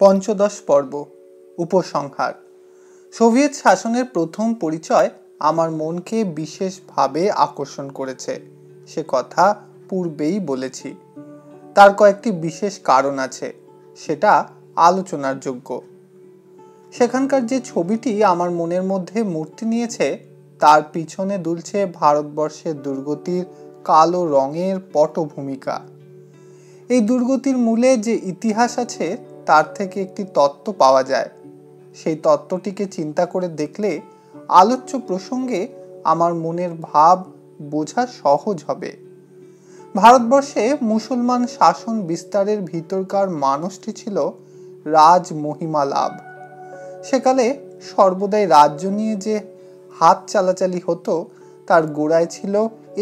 পঞ্চদশ পর্ব উপসংহার। সোভিয়েত শাসনের প্রথম পরিচয় আমার মনকে বিশেষভাবে আকর্ষণ করেছে, সে কথা পূর্বেই বলেছি। তার কয়েকটি বিশেষ কারণ আছে, সেটা আলোচনার যোগ্য। সেখানকার যে ছবিটি আমার মনের মধ্যে মূর্তি নিয়েছে তার পিছনে দুলছে ভারতবর্ষের দুর্গতির কালো রঙের পটভূমিকা। এই দুর্গতির মূলে যে ইতিহাস আছে তার থেকে একটি তত্ত্ব পাওয়া যায়। সেই তত্ত্বটিকে চিন্তা করে দেখলে আলোচ্য প্রসঙ্গে আমার মনের ভাব বোঝা সহজ হবে। ভারতবর্ষে মুসলমান শাসন বিস্তারের ভিতরকার মানুষটি ছিল রাজ মহিমা লাভ। সেকালে সর্বদাই রাজ্য নিয়ে যে হাত চালাচালি হতো তার গোড়ায় ছিল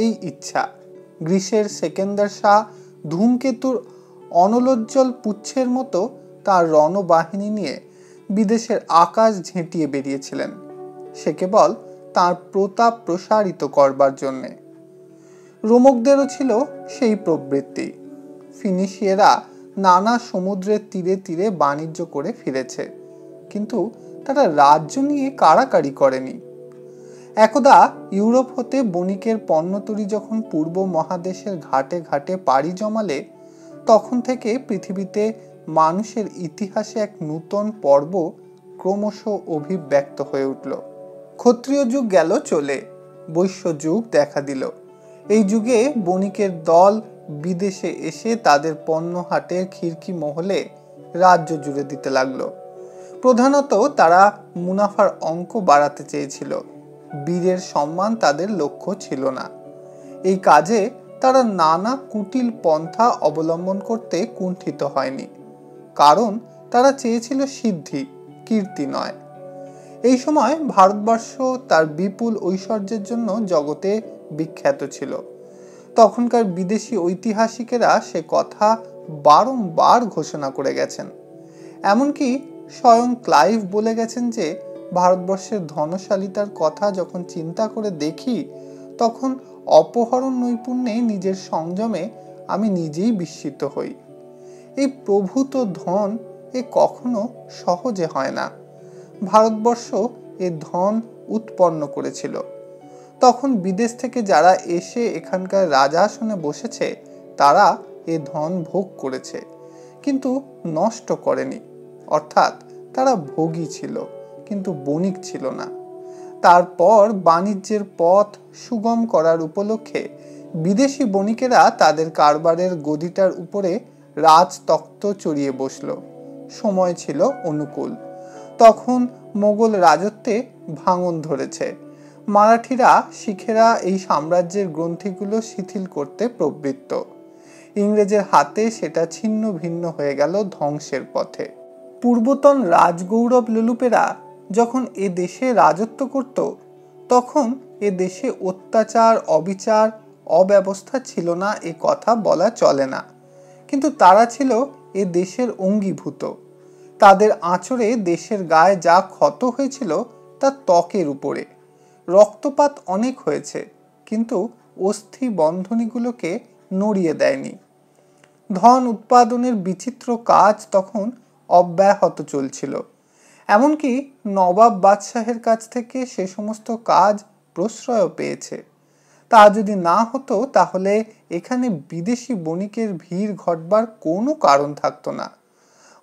এই ইচ্ছা। গ্রীসের সেকেন্দার শাহ ধূমকেতুর অনলোজ্জ্বল পুচ্ছের মতো তার রণবাহিনী নিয়ে বিদেশের আকাশ ঝেঁটিয়ে বেরিয়েছিলেন, সে কেবল তার প্রতাপ প্রসারিত করবার জন্যে। রোমকদেরও ছিল সেই প্রবৃত্তি। ফিনিশিয়েরা নানা সমুদ্রের তীরে তীরে বাণিজ্য করে ফিরেছে, কিন্তু তারা রাজ্য নিয়ে কাড়াকাড়ি করেনি। একদা ইউরোপ হতে বণিকের পণ্যতরী যখন পূর্ব মহাদেশের ঘাটে ঘাটে পাড়ি জমালে, তখন থেকে পৃথিবীতে মানুষের ইতিহাসে এক নূতন পর্ব ক্রমশ অভিব্যক্ত হয়ে উঠল। ক্ষত্রিয় যুগ গেল চলে, বৈশ্য যুগ দেখা দিল। এই যুগে বণিকের দল বিদেশে এসে তাদের পণ্য হাটের খিড়কি মহলে রাজ্য জুড়ে দিতে লাগলো। প্রধানত তারা মুনাফার অঙ্ক বাড়াতে চেয়েছিল, বীরের সম্মান তাদের লক্ষ্য ছিল না। এই কাজে তারা নানা কুটিল পন্থা অবলম্বন করতে কুণ্ঠিত হয়নি, কারণ তারা চেয়েছিল সিদ্ধি, কীর্তি নয়। এই সময় ভারতবর্ষ তার বিপুল ঐশ্বর্যের জন্য জগতে বিখ্যাত ছিল। তখনকার বিদেশি ঐতিহাসিকেরা সে কথা বারংবার ঘোষণা করে গেছেন। এমনকি স্বয়ং ক্লাইভ বলে গেছেন যে ভারতবর্ষের ধনশালিতার কথা যখন চিন্তা করে দেখি, তখন অপহরণ নৈপুণ্যে নিজের সংযমে আমি নিজেই বিস্মিত হই। এই প্রভূত ধন এ কখনো সহজে হয় না। ভারতবর্ষ এ ধন উৎপন্ন করেছিল। তখন বিদেশ থেকে যারা এসে এখানকার রাজাসনে বসেছে তারা এ ধন ভোগ করেছে, কিন্তু নষ্ট করেনি। অর্থাৎ তারা ভোগী ছিল, কিন্তু বণিক ছিল না। তারপর বাণিজ্যের পথ সুগম করার উপলক্ষে বিদেশি বণিকেরা তাদের কারবারের গদিটার উপরে রাজতক্ত চড়িয়ে বসল। সময় ছিল অনুকূল। তখন মোগল রাজত্বে ভাঙন ধরেছে। মারাঠিরা, শিখেরা এই সাম্রাজ্যের গ্রন্থিগুলো শিথিল করতে প্রবৃত্ত। ইংরেজের হাতে সেটা ছিন্ন ভিন্ন হয়ে গেল ধ্বংসের পথে। পূর্বতন রাজগৌরব লোলুপেরা যখন এ দেশে রাজত্ব করত, তখন এ দেশে অত্যাচার, অবিচার, অব্যবস্থা ছিল না এ কথা বলা চলে না, কিন্তু তারা ছিল এ দেশের অঙ্গীভূত। তাদের আঁচড়ে দেশের গায়ে যা ক্ষত হয়েছিল তা ত্বকের উপরে। রক্তপাত অনেক হয়েছে, কিন্তু অস্থি বন্ধনীগুলোকে নড়িয়ে দেয়নি। ধন উৎপাদনের বিচিত্র কাজ তখন অব্যাহত চলছিল। এমনকি নবাব বাদশাহের কাছ থেকে সে সমস্ত কাজ প্রশ্রয় পেয়েছে। তা যদি না হতো তাহলে এখানে বিদেশি বণিকের ভিড় ঘটবার কোনো কারণ থাকতো না।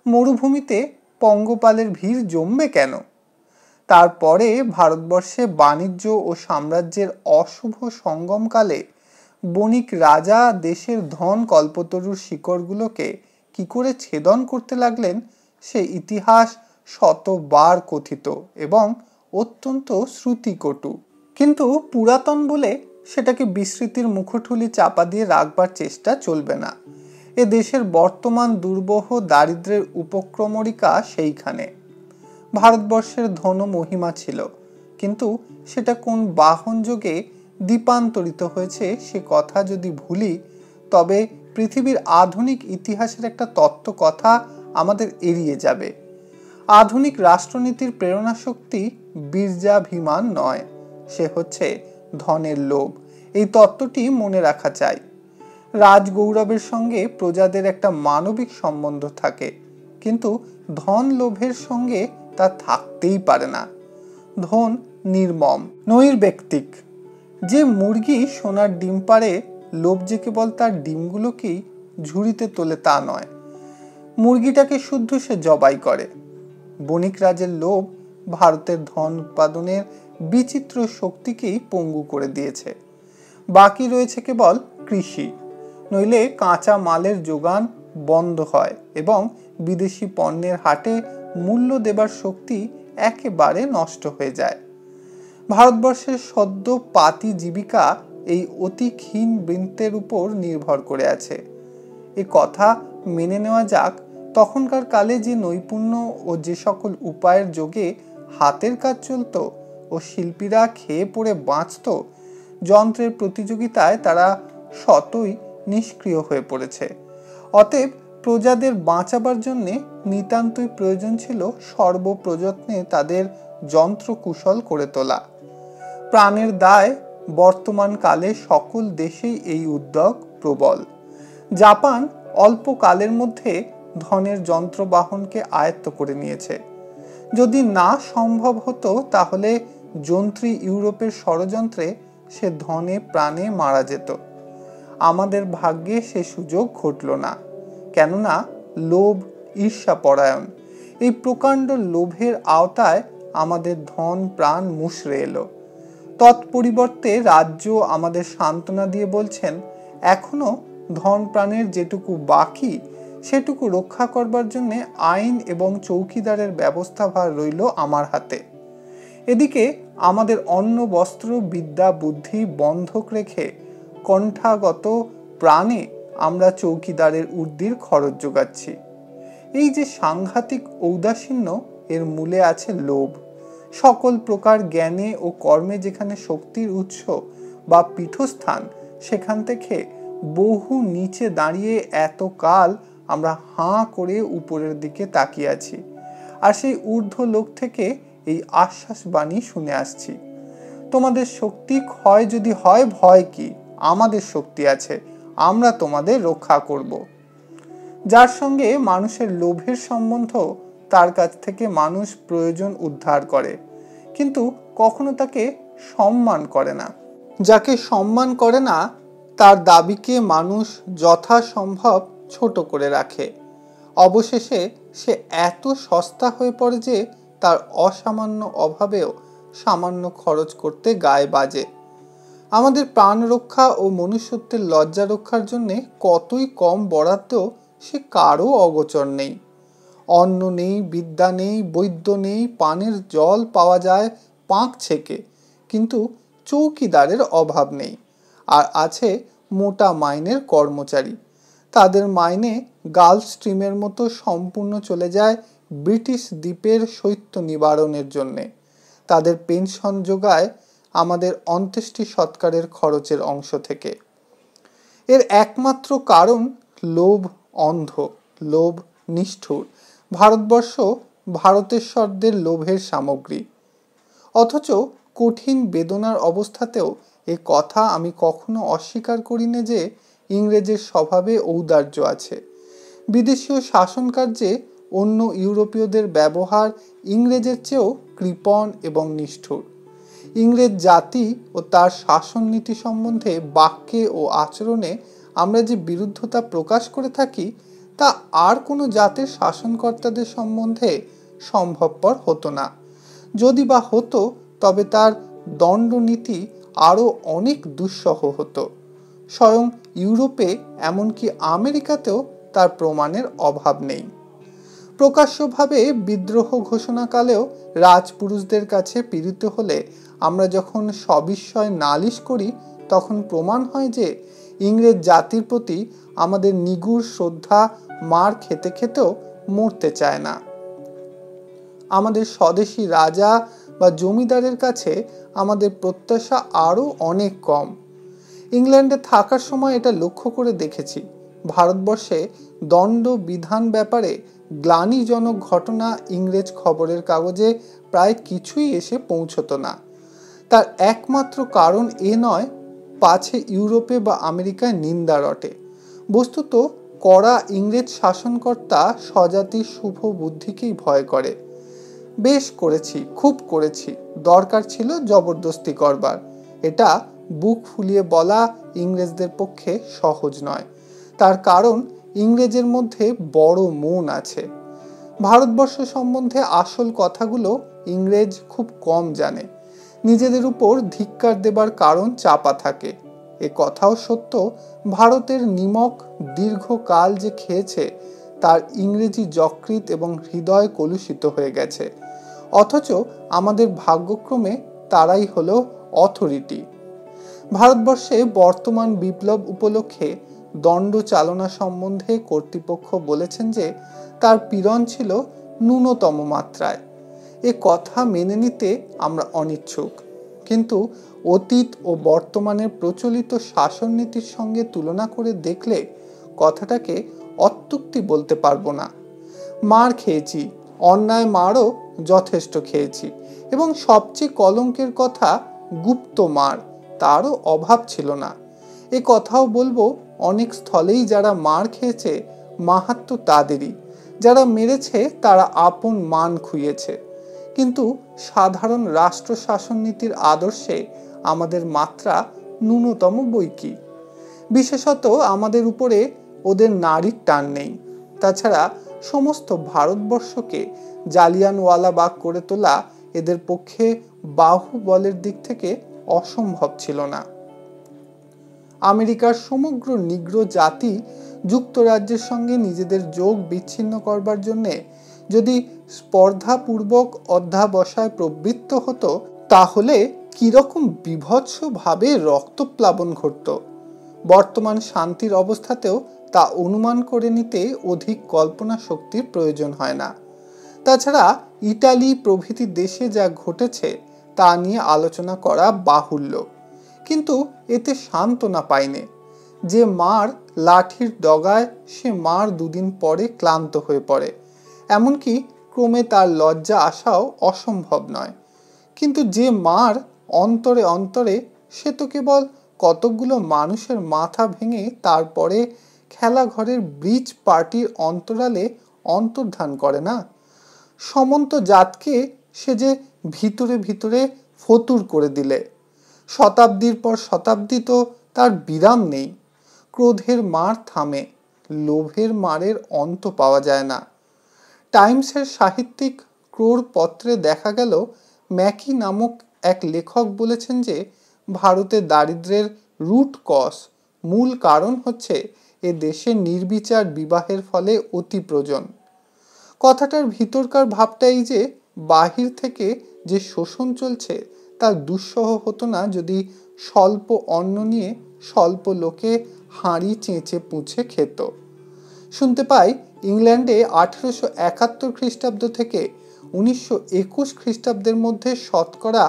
মরুভূমিতে পঙ্গপালের ভিড় জমবে কেন? তারপরে ভারতবর্ষে বাণিজ্য ও সাম্রাজ্যের অশুভ সঙ্গমকালে বণিক রাজা দেশের ধন কল্পতরুর শিকড়গুলোকে কি করে ছেদন করতে লাগলেন সে ইতিহাস শতবার কথিত এবং অত্যন্ত শ্রুতিকটু। কিন্তু পুরাতন বলে সেটাকে বিস্মৃতির মুখোঠুলি চাপা দিয়ে রাখবার চেষ্টা চলবে না। এ দেশের বর্তমান দুর্বহ দারিদ্রের উপক্রমরিকা সেইখানে। ভারতবর্ষের ধন মহিমা ছিল, কিন্তু সেটা কোন বাহন যোগে দ্বীপান্তরিত হয়েছে সে কথা যদি ভুলি, তবে পৃথিবীর আধুনিক ইতিহাসের একটা তত্ত্ব কথা আমাদের এড়িয়ে যাবে। আধুনিক রাষ্ট্রনীতির প্রেরণা শক্তি বীর্যাভিমান নয়, সে হচ্ছে ধনের লোভ। এই তত্ত্বটি মনে রাখা চাই। রাজগৌরবের সঙ্গে প্রজাদের একটা মানবিক সম্বন্ধ থাকে, কিন্তু ধন লোভের সঙ্গে তা থাকতেই পারে না। ধন নির্মম, নৈর্ব্যক্তিক। যে মুরগি সোনার ডিম পাড়ে, লোভ যে কেবল তার ডিমগুলোকেই ঝুড়িতে তোলে তা নয়, মুরগিটাকে শুদ্ধ সে জবাই করে। বণিক রাজের লোভ ভারতের ধন উৎপাদনের বিচিত্র শক্তিকেই পঙ্গু করে দিয়েছে। বাকি রয়েছে কেবল কৃষি, নইলে কাঁচা মালের যোগান বন্ধ হয় এবং বিদেশি পণ্যের হাটে মূল্য দেবার শক্তি একেবারে নষ্ট হয়ে যায়। ভারতবর্ষের সদ্য পাতি জীবিকা এই অতি ক্ষীণ বৃন্তের উপর নির্ভর করে আছে। এ কথা মেনে নেওয়া যাক, তখনকার কালে যে নৈপুণ্য ও যে সকল উপায়ের যোগে হাতের কাজ চলত ও শিল্পীরা খেয়ে পড়ে বাঁচত, যন্ত্রের প্রতিযোগিতায় তারা শতই নিষ্ক্রিয় হয়ে পড়েছে। অতএব প্রজাদের বাঁচাবার জন্যে নিতান্তই প্রয়োজন ছিল সর্বপ্রযত্নে তাদের যন্ত্র কুশল করে তোলা। প্রাণের দায় বর্তমান কালে সকল দেশেই এই উদ্যোগ প্রবল। জাপান অল্প কালের মধ্যে ধনের যন্ত্রবাহনকে আয়ত্ত করে নিয়েছে। যদি না সম্ভব হতো তাহলে যন্ত্রী ইউরোপের ষড়যন্ত্রে সে ধনে প্রাণে মারা যেত। আমাদের ভাগ্যে সে সুযোগ ঘটল না, কেননা লোভ ঈর্ষাপরায়ণ, এই প্রকাণ্ড লোভের আওতায় আমাদের ধন প্রাণ মুষড়ে এলো। তৎপরিবর্তে রাজ্য আমাদের সান্ত্বনা দিয়ে বলছেন, এখনো ধন প্রাণের যেটুকু বাকি সেটুকু রক্ষা করবার জন্য আইন এবং চৌকিদারের ব্যবস্থাভার রইল আমার হাতে। এদিকে আমাদের অন্ন বস্ত্র বিদ্যা বুদ্ধি বন্ধক রেখে কণ্ঠাগত প্রাণে আমরা চৌকিদারের উর্দির খরচ যোগাচ্ছি। এই যে সাংঘাতিক ঔদাসীন্য, এর মূলে আছে লোভ। সকল প্রকার জ্ঞানে ও কর্মে যেখানে শক্তির উৎস বা পীঠস্থান, সেখান থেকে বহু নিচে দাঁড়িয়ে এতকাল আমরা হাঁ করে উপরের দিকে তাকিয়ে আছি, আর সেই ঊর্ধ্ব লোক থেকে এই আশ্বাস বাণী শুনে আসছি, তোমাদের শক্তি ক্ষয় যদি হয় ভয় কি, আমাদের শক্তি আছে, আমরা তোমাদের রক্ষা করব। যার সঙ্গে মানুষের লোভের সম্বন্ধ, তার কাছ থেকে মানুষ প্রয়োজন উদ্ধার করে, কিন্তু কখনো তাকে সম্মান করে না। যাকে সম্মান করে না, তার দাবিকে মানুষ যথাসম্ভব ছোট করে রাখে। অবশেষে সে এত সস্তা হয়ে পড়ে যে তার অসামান্য অভাবেও সামান্য খরচ করতে গায়ে বাজে। আমাদের প্রাণ রক্ষা ও মনুষ্যত্বের লজ্জা রক্ষার জন্যে কতই কম বরাদ্দ সে কারও অগোচর নেই। অন্ন নেই, বিদ্যা নেই, বৈদ্য নেই, পানের জল পাওয়া যায় পাঁক ছেকে, কিন্তু চৌকিদারের অভাব নেই। আর আছে মোটা মাইনের কর্মচারী, তাদের মাইনে গালফ স্ট্রিমের মতো সম্পূর্ণ চলে যায় ব্রিটিশ দ্বীপের শৈত্য নিবারণের জন্যে। তাদের পেনশন যোগায় আমাদের অন্ত্যেষ্টি সৎকারের খরচের অংশ থেকে। এর একমাত্র কারণ লোভ অন্ধ, লোভ নিষ্ঠুর। ভারতবর্ষ ভারতেশ্বরদের লোভের সামগ্রী। অথচ কঠিন বেদনার অবস্থাতেও এ কথা আমি কখনো অস্বীকার করি না যে ইংরেজের স্বভাবে ঔদার্য আছে। বিদেশীয় শাসন কার্যে অন্য ইউরোপীয়দের ব্যবহার ইংরেজের চেয়েও কৃপণ এবং নিষ্ঠুর। ইংরেজ জাতি ও তার শাসন নীতি সম্বন্ধে বাক্যে ও আচরণে আমরা যে বিরুদ্ধতা প্রকাশ করে থাকি, তা আর কোনো জাতির শাসনকর্তাদের সম্বন্ধে সম্ভবপর হতো না। যদি বা হতো, তবে তার দণ্ডনীতি আরও অনেক দুঃসহ হতো। স্বয়ং ইউরোপে, এমনকি আমেরিকাতেও তার প্রমাণের অভাব নেই। প্রকাশ্যভাবে বিদ্রোহ ঘোষণাকালেও রাজপুরুষদের কাছে পীড়িত হলে আমরা যখন সবিস্ময় নালিশ করি, তখন প্রমাণ হয় যে ইংরেজ জাতির প্রতি আমাদের নিগুড় শ্রদ্ধা মার খেতে খেতেও মরতে চায় না। আমাদের স্বদেশী রাজা বা জমিদারের কাছে আমাদের প্রত্যাশা আরও অনেক কম। ইংল্যান্ডে থাকার সময় এটা লক্ষ্য করে দেখেছি। ভারতবর্ষে দণ্ড বিধান ব্যাপারে গ্লানিজনক ঘটনা ইংরেজ খবরের কাগজে প্রায় কিছুই এসে পৌঁছতো না। তার একমাত্র কারণ এ নয়, পাছে ইউরোপে বা আমেরিকায় নিন্দা রটে। বস্তুত কড়া ইংরেজ শাসনকর্তা স্বজাতির শুভ বুদ্ধিকেই ভয় করে। বেশ করেছি, খুব করেছি, দরকার ছিল জবরদস্তি করবার, এটা বুক ফুলিয়ে বলা ইংরেজদের পক্ষে সহজ নয়। তার কারণ ইংরেজের মধ্যে বড় মন আছে। ভারতবর্ষ সম্বন্ধে আসল কথাগুলো ইংরেজ খুব কম জানে। নিজেদের উপর ধিক্কার দেবার কারণ চাপা থাকে। এ কথাও সত্য, ভারতের নিমক দীর্ঘকাল যে খেয়েছে তার ইংরেজি যকৃৎ এবং হৃদয় কলুষিত হয়ে গেছে। অথচ আমাদের ভাগ্যক্রমে তারাই হলো অথরিটি। ভারতবর্ষে বর্তমান বিপ্লব উপলক্ষে দণ্ড চালনা সম্বন্ধে কর্তৃপক্ষ বলেছেন যে তার পীড়ন ছিল ন্যূনতম মাত্রায়। এ কথা মেনে নিতে আমরা অনিচ্ছুক, কিন্তু অতীত ও বর্তমানের প্রচলিত শাসন নীতির সঙ্গে তুলনা করে দেখলে কথাটাকে অত্যুক্তি বলতে পারবো না। মার খেয়েছি, অন্যায় মারও যথেষ্ট খেয়েছি, এবং সবচেয়ে কলঙ্কের কথা গুপ্ত মার, তারও অভাব ছিল না। এ কথাও বলবো, অনেক স্থলেই যারা মার খেয়েছে মাহাত্ম্য তাদেরই, যারা মেরেছে তারা আপন মান খুইয়েছে। কিন্তু সাধারণ রাষ্ট্র শাসন নীতির আদর্শে আমাদের মাত্রা ন্যূনতম বই কি। বিশেষত আমাদের উপরে ওদের নারীর টান নেই। তাছাড়া সমস্ত ভারতবর্ষকে জালিয়ানওয়ালাবাগ করে তোলা এদের পক্ষে বাহুবলের দিক থেকে অসম্ভব ছিল না। আমেরিকার সমগ্র নিগ্রো জাতি যুক্তরাজ্যের সঙ্গে নিজেদের যোগ বিচ্ছিন্ন করবার জন্যে যদি স্পর্ধাপূর্বক অধ্যাবসায় প্রবৃত্ত হতো, তাহলে কিরকম বিভৎসভাবে রক্তপ্লাবন ঘটত। বর্তমান শান্তির অবস্থাতেও তা অনুমান করে নিতে অধিক কল্পনা শক্তির প্রয়োজন হয় না। তাছাড়া ইটালি প্রভৃতি দেশে যা ঘটেছে তা নিয়ে আলোচনা করা বাহুল্য, কিন্তু এতে সান্ত্বনা পাইনে। যে মার লাঠির ডগায়, সে মার দুদিন পরে ক্লান্ত হয়ে পড়ে, এমনকি ক্রমে তার লজ্জা আসাও অসম্ভব নয়। কিন্তু যে মার অন্তরে অন্তরে, সে তো কেবল কতকগুলো মানুষের মাথা ভেঙে তারপরে খেলাঘরের ব্রিজ পার্টির অন্তরালে অন্তর্ধান করে না। সমন্ত জাতকে সে যে ভিতরে ভিতরে ফতুর করে দিলে। শতাব্দীর পর শতাব্দী তো তার বিরাম নেই। ক্রোধের মার থামে, লোভের মারের অন্ত পাওয়া যায় না। টাইমসের সাহিত্যিক ক্রোর পত্রে দেখা গেল, ম্যাকি নামক এক লেখক বলেছেন যে ভারতে দারিদ্র্যের রুট কজ, মূল কারণ হচ্ছে এ দেশে নির্বিচার বিবাহের ফলে অতি প্রয়োজন। কথাটার ভিতরকার ভাবটাই যে বাহির থেকে যে শোষণ চলছে তা দুঃসহ হতো না যদি স্বল্প অন্ন নিয়ে স্বল্প লোকে হাঁড়ি চেঁচে পুঁছে খেত। শুনতে পাই ইংল্যান্ডে 1871 খ্রিস্টাব্দ থেকে 1921 খ্রিস্টাব্দের মধ্যে শতকরা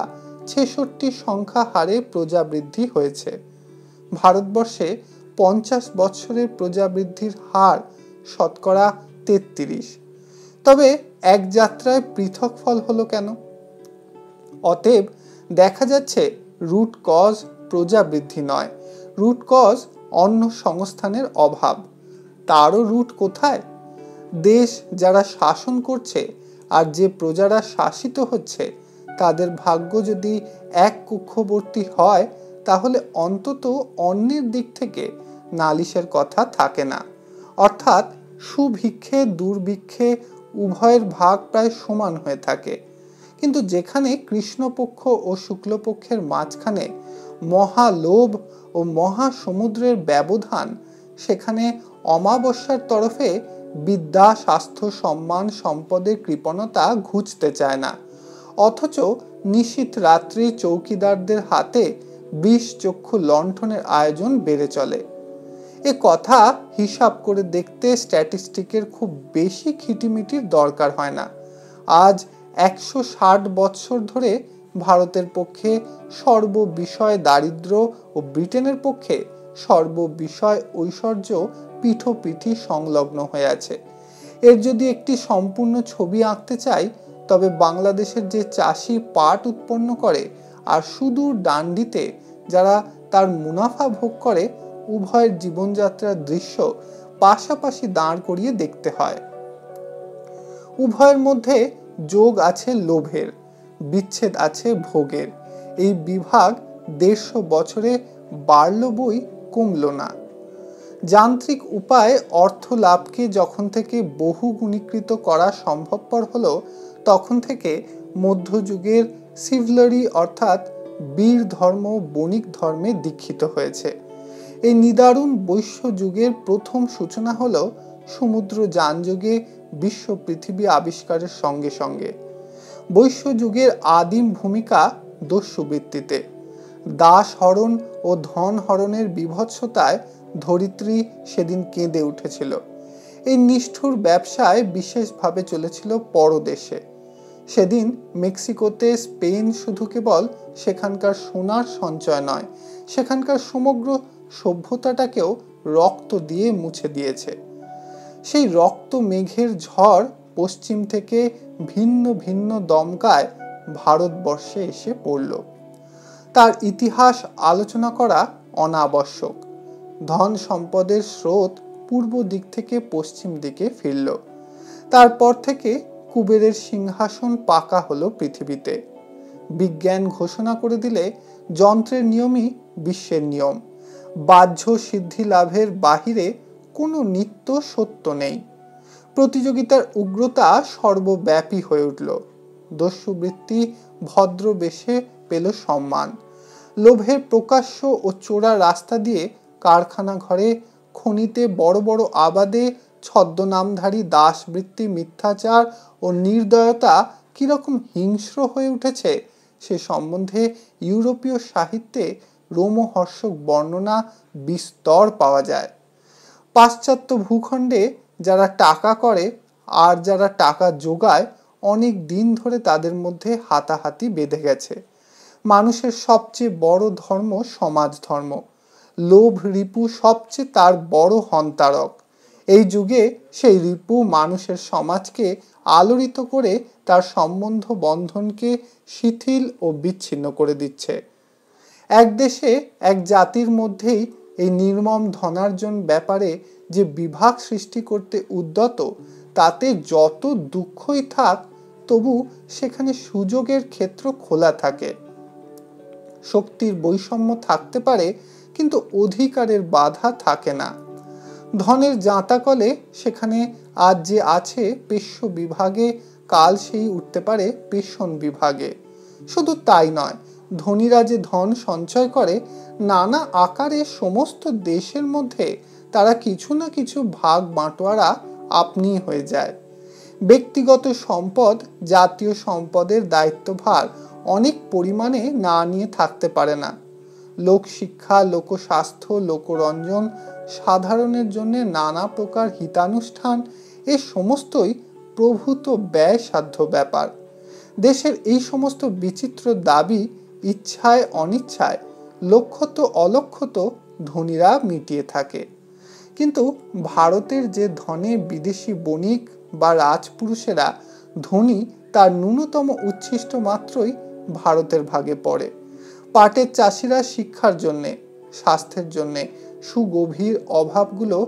66 সংখ্যা হারে প্রজাবৃদ্ধি হয়েছে। ভারতবর্ষে 50 বৎসরের প্রজাবৃদ্ধির হার শতকরা 33। তবে এক যাত্রায় পৃথক ফল হলো কেন? অতএব দেখা যাচ্ছে রুট কজ প্রজাবৃদ্ধি নয়, রুট কজ অন্ন সংস্থানের অভাব। তারও রুট কোথায়? দেশ যারা শাসন করছে আর যে প্রজারা শাসিত হচ্ছে, তাদের ভাগ্য যদি এক কুক্ষবর্তী হয়, তাহলে অন্তত অন্যের দিক থেকে নালিশের কথা থাকে না। অর্থাৎ সুভিক্ষে দুর্ভিক্ষে উভয়ের ভাগ প্রায় সমান হয়ে থাকে। কিন্তু যেখানে কৃষ্ণপক্ষ ও শুক্লপক্ষের মাঝখানে মহালোভ ও মহাসমুদ্রের ব্যবধান, সেখানে অমাবস্যার তরফে বিদ্যা স্বাস্থ্য সম্মান সম্পদের কৃপণতা ঘুচতে চায় না, অথচ নিশীথ রাত্রি চৌকিদারদের হাতে 20 চক্ষু লণ্ঠনের আয়োজন বেড়ে চলে। এ কথা হিসাব করে দেখতে স্ট্যাটিস্টিকের খুব বেশি খিটিমিটির দরকার হয় না। আজ 160 বৎসর ধরে ভারতের পক্ষে সর্ববিষয় দারিদ্র ও ব্রিটেনের পক্ষে সর্ববিষয় ঐশ্বর্য পিঠোপিঠি সংলগ্ন হয়ে আছে। এর যদি একটি সম্পূর্ণ ছবি আঁকতে চাই, তবে বাংলাদেশের যে চাষি পাট উৎপন্ন করে আর সুদূর ডান্ডিতে যারা তার মুনাফা ভোগ করে, উভয়ের জীবনযাত্রার দৃশ্য পাশাপাশি দাঁড় করিয়ে দেখতে হয়। উভয়ের মধ্যে যোগ আছে লোভের, বিচ্ছেদ আছে ভোগের। এই বিভাগ 150 বছরে বাড়ল বই কমল না। যান্ত্রিক উপায়ে অর্থ লাভকে যখন থেকে বহুগুণীকৃত করা সম্ভবপর হলো, তখন থেকে মধ্যযুগের সিভলারি অর্থাৎ বীর ধর্ম বণিক ধর্মে দীক্ষিত হয়েছে। এই নিদারুণ বৈশ্য যুগের প্রথম সূচনা হলো সমুদ্র যানযোগে বিশ্ব পৃথিবী আবিষ্কারের সঙ্গে সঙ্গে। বৈশ্য যুগের আদিম ভূমিকা দস্যুবৃত্তিতে। দাস হরণ ও ধন হরণের বিভৎসতায় ধরিত্রী সেদিন কেঁদে উঠেছিল। এই নিষ্ঠুর ব্যবসায় বিশেষভাবে চলেছিল পরদেশে। সেদিন মেক্সিকোতে স্পেন শুধু কেবল সেখানকার সোনার সঞ্চয় নয়, সেখানকার সমগ্র সভ্যতাটাকেও রক্ত দিয়ে মুছে দিয়েছে। সেই রক্ত মেঘের ঝড় পশ্চিম থেকে ভিন্ন ভিন্ন দমকায় ভারতবর্ষে এসে পড়ল। তার ইতিহাস আলোচনা করা অনাবশ্যক। ধন সম্পদের স্রোত পূর্ব দিক থেকে পশ্চিম দিকে ফিরল। তারপর থেকে কুবেরের সিংহাসন পাকা হলো পৃথিবীতে। বিজ্ঞান ঘোষণা করে দিলে যন্ত্রের নিয়মই বিশ্বের নিয়ম। বাহ্য সিদ্ধি লাভের বাহিরে কোনো নিত্য সত্য নেই। প্রতিযোগিতার উগ্রতা সর্বব্যাপী হয়ে উঠল। দস্যুবৃত্তি ভদ্র বেশে পেল সম্মান। লোভের প্রকাশ্য ও চোরা রাস্তা দিয়ে কারখানা ঘরে, খনিতে, বড় বড় আবাদে ছদ্মনামধারী দাসবৃত্তি, মিথ্যাচার ও নির্দয়তা কিরকম হিংস্র হয়ে উঠেছে সে সম্বন্ধে ইউরোপীয় সাহিত্যে রোমহর্ষক বর্ণনা বিস্তর পাওয়া যায়। পাশ্চাত্য ভূখণ্ডে যারা টাকা করে আর যারা টাকা জোগায়, অনেক দিন ধরে তাদের মধ্যে হাতাহাতি বেঁধে গেছে। মানুষের সবচেয়ে বড় ধর্ম সমাজ ধর্ম। লোভ রিপু সবচেয়ে তার বড় হন্তারক। এই যুগে সেই রিপু মানুষের সমাজকে আলোড়িত করে তার সম্বন্ধ বন্ধনকে শিথিল ও বিচ্ছিন্ন করে দিচ্ছে। এক দেশে এক জাতির মধ্যেই এই নির্মম ধনার্জন ব্যাপারে যে বিভাগ সৃষ্টি করতে উদ্যত, তাতে যত দুঃখই থাক তবু সেখানে সুযোগের ক্ষেত্র খোলা থাকে। শক্তির বৈষম্য থাকতে পারে, কিন্তু অধিকারের বাধা থাকে না। ধনের জাঁতাকলে সেখানে আজ যে আছে পেশ্য বিভাগে, কাল সেই উঠতে পারে পেষণ বিভাগে। শুধু তাই নয়, ধনীরা যে ধন সঞ্চয় করে, নানা আকারে সমস্ত দেশের মধ্যে তারা কিছু না কিছু ভাগ বাঁটোয়ারা আপনি হয়ে যায়। ব্যক্তিগত সম্পদ জাতীয় সম্পদের দায়িত্বভার অনেক পরিমাণে না নিয়ে থাকতে পারে না। লোকশিক্ষা, লোকস্বাস্থ্য, লোকরঞ্জন, সাধারণের জন্য নানা প্রকার হিতানুষ্ঠান, এ সমস্তই প্রভূত ব্যয়সাধ্য ব্যাপার। দেশের এই সমস্ত বিচিত্র দাবি ইচ্ছায় অনিচ্ছায়, লক্ষ্যত অলক্ষ্যত ধনীরা মিটিয়ে থাকে। কিন্তু ভারতের যে ধনে বিদেশি বণিক বা রাজপুরুষেরা ধনী, তার ন্যূনতম উচ্ছিষ্ট মাত্রই ভারতের ভাগে পড়ে। পাটের চাষিরা শিক্ষার জন্যে, স্বাস্থ্যের জন্যে সুগভীর অভাবগুলো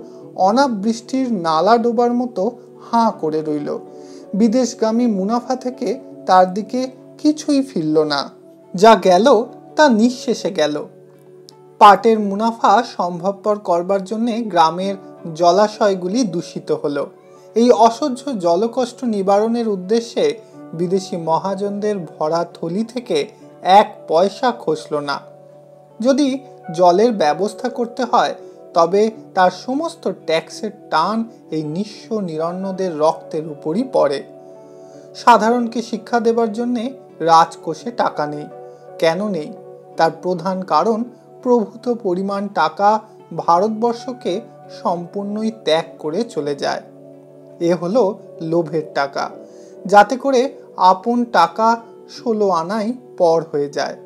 অনাবৃষ্টির নালা ডোবার মতো হাঁ করে রইল। বিদেশগামী মুনাফা থেকে তার দিকে কিছুই ফিরল না। যা গেল তা নিঃশেষে গেল। পাটের মুনাফা সম্ভবপর করবার জন্যে গ্রামের জলাশয়গুলি দূষিত হলো। এই অসহ্য জলকষ্ট নিবারণের উদ্দেশ্যে বিদেশি মহাজনদের ভরা থলি থেকে 1 পয়সা খসল না। যদি জলের ব্যবস্থা করতে হয়, তবে তার সমস্ত ট্যাক্সের টান এই নিঃস্ব নিরন্নদের রক্তের উপরই পড়ে। সাধারণকে শিক্ষা দেবার জন্যে রাজকোষে টাকা নেই। কেন নেই? তার প্রধান কারণ প্রভূত পরিমাণ টাকা ভারতবর্ষকে সম্পূর্ণই ত্যাগ করে চলে যায়। এ হলো লোভের টাকা, যাতে করে আপন টাকা 16 আনাই পর হয়ে যায়।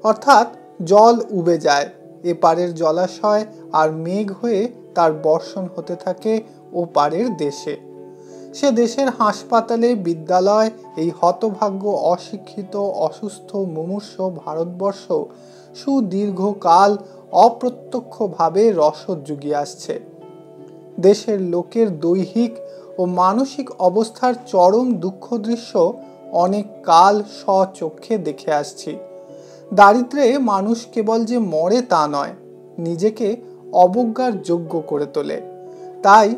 অর্থাৎ জল উবে যায়, এপারের জলাশয় আর মেঘ হয়ে তার বর্ষণ হতে থাকে ওপারের দেশে। সে দেশের হাসপাতালে, বিদ্যালয় এই হতভাগ্য অশিক্ষিত অসুস্থ মুমূর্ষ ভারতবর্ষ সুদীর্ঘকাল অপ্রত্যক্ষভাবে রসদ জুগিয়ে আসছে। দেশের লোকের দৈহিক ও মানসিক অবস্থার চরম দুঃখ দৃশ্য অনেক কাল স্বচক্ষে দেখে আসছি। দারিদ্র্যে মানুষ কেবল যে মরে তা নয়, নিজেকে অবজ্ঞার যোগ্য করে তোলে। তাই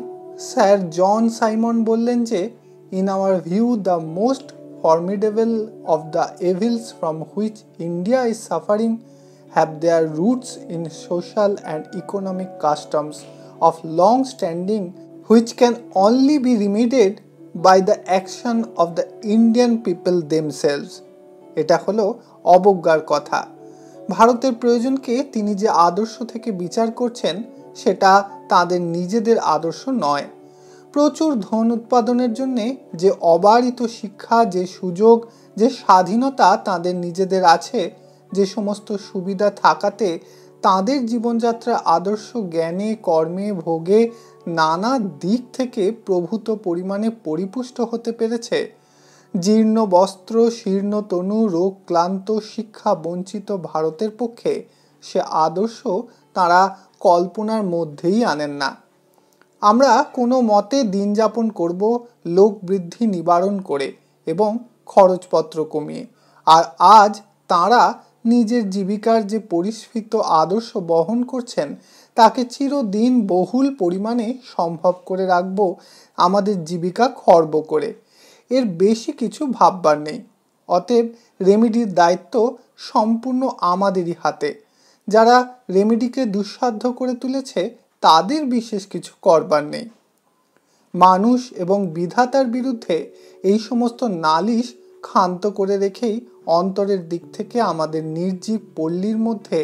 স্যার জন সাইমন বললেন যে, in our view the most formidable of the evils from which India is suffering have their roots in social and economic customs of long standing which can only be remedied by the action of the Indian people themselves। এটা হলো অবজ্ঞার কথা। ভারতের প্রয়োজনকে তিনি যে আদর্শ থেকে বিচার করছেন সেটা তাদের নিজেদের আদর্শ নয়। প্রচুর ধন উৎপাদনের জন্য যে অবারিত শিক্ষা, যে সুযোগ, যে স্বাধীনতা তাদের নিজেদের আছে, যে সমস্ত সুবিধা থাকাতে তাদের জীবনযাত্রা আদর্শ জ্ঞানে, কর্মে, ভোগে নানা দিক থেকে প্রভূত পরিমাণে পরিপুষ্ট হতে পেরেছে, জীর্ণ বস্ত্র, শীর্ণ তনু, রোগ ক্লান্ত, শিক্ষা বঞ্চিত ভারতের পক্ষে সে আদর্শ তারা কল্পনার মধ্যেই আনেন না। আমরা কোনো মতে দিন যাপন করব লোক বৃদ্ধি নিবারণ করে এবং খরচপত্র কমিয়ে, আর আজ তাঁরা নিজের জীবিকার যে পরিস্ফীত আদর্শ বহন করছেন তাকে চিরদিন বহুল পরিমাণে সম্ভব করে রাখব আমাদের জীবিকা খর্ব করে। এর বেশি কিছু ভাববার নেই। অতএব রেমেডির দায়িত্ব সম্পূর্ণ আমাদেরই হাতে। যারা রেমেডিকে দুঃসাধ্য করে তুলেছে তাদের বিশেষ কিছু করবার নেই। মানুষ এবং বিধাতার বিরুদ্ধে এই সমস্ত নালিশ ক্ষান্ত করে রেখেই অন্তরের দিক থেকে আমাদের নির্জীব পল্লীর মধ্যে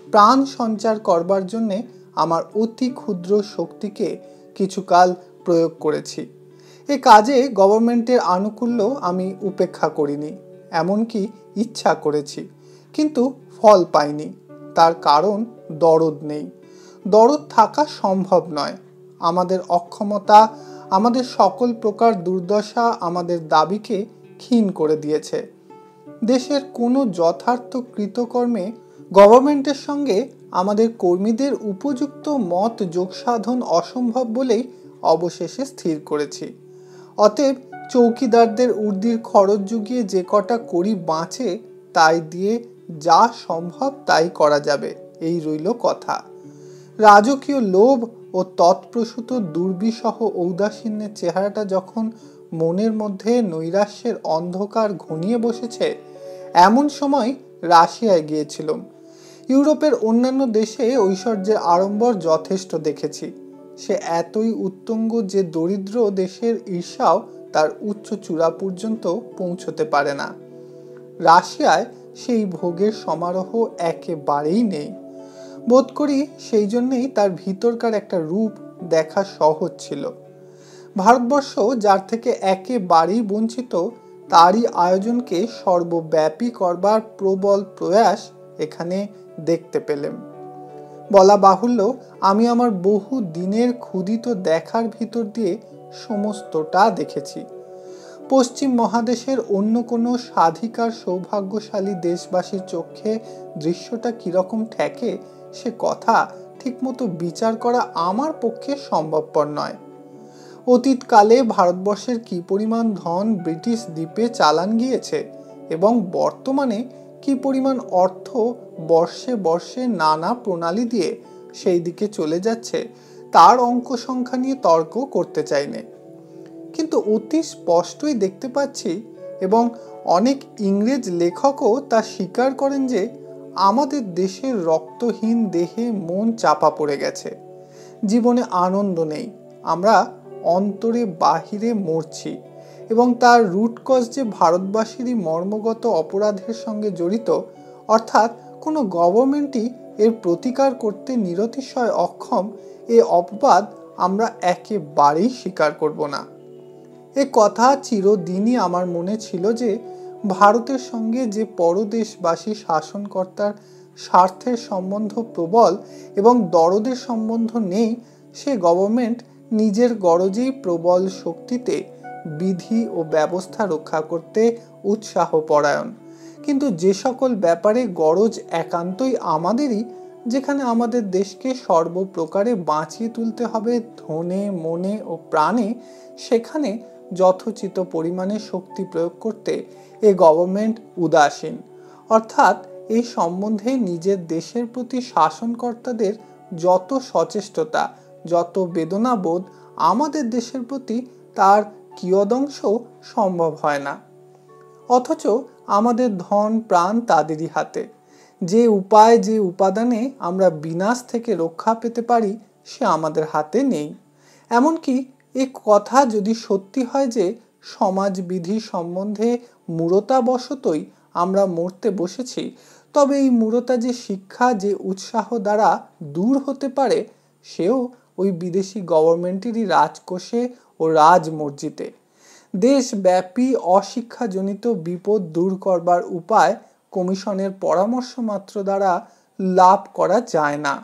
প্রাণ সঞ্চার করবার জন্যে আমার অতি ক্ষুদ্র শক্তিকে কিছুকাল প্রয়োগ করেছি। এ কাজে গভর্নমেন্টের আনুকূল্য আমি উপেক্ষা করিনি, এমনকি ইচ্ছা করেছি, কিন্তু ফল পাইনি। তার কারণ দরদ নেই। দরদ থাকা সম্ভব নয়। আমাদের অক্ষমতা, আমাদের সকল প্রকার দুর্দশা আমাদের দাবিকে ক্ষীণ করে দিয়েছে। দেশের কোনো যথার্থ কৃতকর্মে গভর্নমেন্টের সঙ্গে আমাদের কর্মীদের উপযুক্ত মত যোগসাধন অসম্ভব বলেই অবশেষে স্থির করেছি। অতএব চৌকিদারদের উর্দির খরচ জুগিয়ে যে কটা করি বাঁচে তাই দিয়ে যা সম্ভব তাই করা যাবে, এই রইল কথা। রাজকীয় লোভ ও তৎপ্রসূত দুর্বিষহ ঔদাসীন্যের চেহারাটা যখন মনের মধ্যে নৈরাশ্যের অন্ধকার ঘনিয়ে বসেছে, এমন সময় রাশিয়ায় গিয়েছিলাম। ইউরোপের অন্যান্য দেশে ঐশ্বর্যের আড়ম্বর যথেষ্ট দেখেছি। সে এতই উত্তুঙ্গ যে দরিদ্র দেশের ঈর্ষাও তার উচ্চ চূড়া পর্যন্ত পৌঁছতে পারে না। রাশিয়ায় সেই ভোগের সমারোহ একেবারেই নেই। বোধ করি সেই জন্যেই তার ভিতরকার একটা রূপ দেখা সহজ ছিল। ভারতবর্ষ যার থেকে একেবারেই বঞ্চিত, তারই আয়োজনকে সর্বব্যাপী করবার প্রবল প্রয়াস এখানে দেখতে পেলাম। বলা বাহুল্য, আমি আমার বহু দিনের ক্ষুদিত দেখার ভিতর দিয়ে সমস্তটা দেখেছি। পশ্চিম মহাদেশের অন্য কোনো স্বাধিকার সৌভাগ্যশালী দেশবাসীর চোখে দৃশ্যটা কিরকম ঠেকে সে কথা ঠিকমতো বিচার করা আমার পক্ষে সম্ভবপর নয়। অতীতকালে ভারতবর্ষের কি পরিমাণ ধন ব্রিটিশ দ্বীপে চালান গিয়েছে এবং বর্তমানে কি পরিমাণ অর্থ বর্ষে বর্ষে নানা প্রণালী দিয়ে সেই দিকে চলে যাচ্ছে তার অঙ্ক সংখ্যা নিয়ে তর্ক করতে চাইনে, কিন্তু অতি স্পষ্টই দেখতে পাচ্ছি এবং অনেক ইংরেজ লেখকও তা স্বীকার করেন যে আমাদের দেশের রক্তহীন দেহে মন চাপা পড়ে গেছে। জীবনে আনন্দ নেই, আমরা অন্তরে বাহিরে মরছি এবং তার রুট কজ যে ভারতবাসীরই মর্মগত অপরাধের সঙ্গে জড়িত, অর্থাৎ কোনো গভর্নমেন্টই এর প্রতিকার করতে নিরতিশয় অক্ষম, এ অপবাদ আমরা একেবারেই স্বীকার করব না। এ কথা চিরদিনই আমার মনে ছিল যে ভারতের সঙ্গে যে পরদেশবাসী শাসনকর্তার স্বার্থের সম্বন্ধ প্রবল এবং দরদের সম্বন্ধ নেই, সে গভর্নমেন্ট নিজের গরজেই প্রবল শক্তিতে বিধি ও ব্যবস্থা রক্ষা করতে উৎসাহ পরায়ণ, কিন্তু যে সকল ব্যাপারে গরজ একান্তই আমাদেরই, যেখানে আমাদের দেশকে সর্বপ্রকারে বাঁচিয়ে তুলতে হবে ধনে মনে ও প্রাণে, সেখানে যথোচিত পরিমাণে শক্তি প্রয়োগ করতে এ গভর্নমেন্ট উদাসীন। অর্থাৎ এই সম্বন্ধে নিজের দেশের প্রতি শাসনকর্তাদের যত সচেষ্টতা, যত বেদনাবোধ আমাদের দেশের প্রতি, তার কিয়দংশ সম্ভব হয় না। অথচ আমাদের ধন প্রাণ তাদেরই হাতে। যে উপায়, যে উপাদানে আমরা বিনাশ থেকে রক্ষা পেতে পারি, সে আমাদের হাতে নেই। এমনকি এ কথা যদি সত্যি হয় যে সমাজবিধি সম্বন্ধে মূঢ়তাবশতই আমরা মরতে বসেছি, তবে এই মূঢ়তা যে শিক্ষা, যে উৎসাহ দ্বারা দূর হতে পারে, সেও ওই বিদেশি গভর্নমেন্টেরই রাজকোষে ও রাজমর্জিতে। দেশব্যাপী অশিক্ষাজনিত বিপদ দূর করবার উপায় কমিশনের পরামর্শ মাত্র দ্বারা লাভ করা যায় না,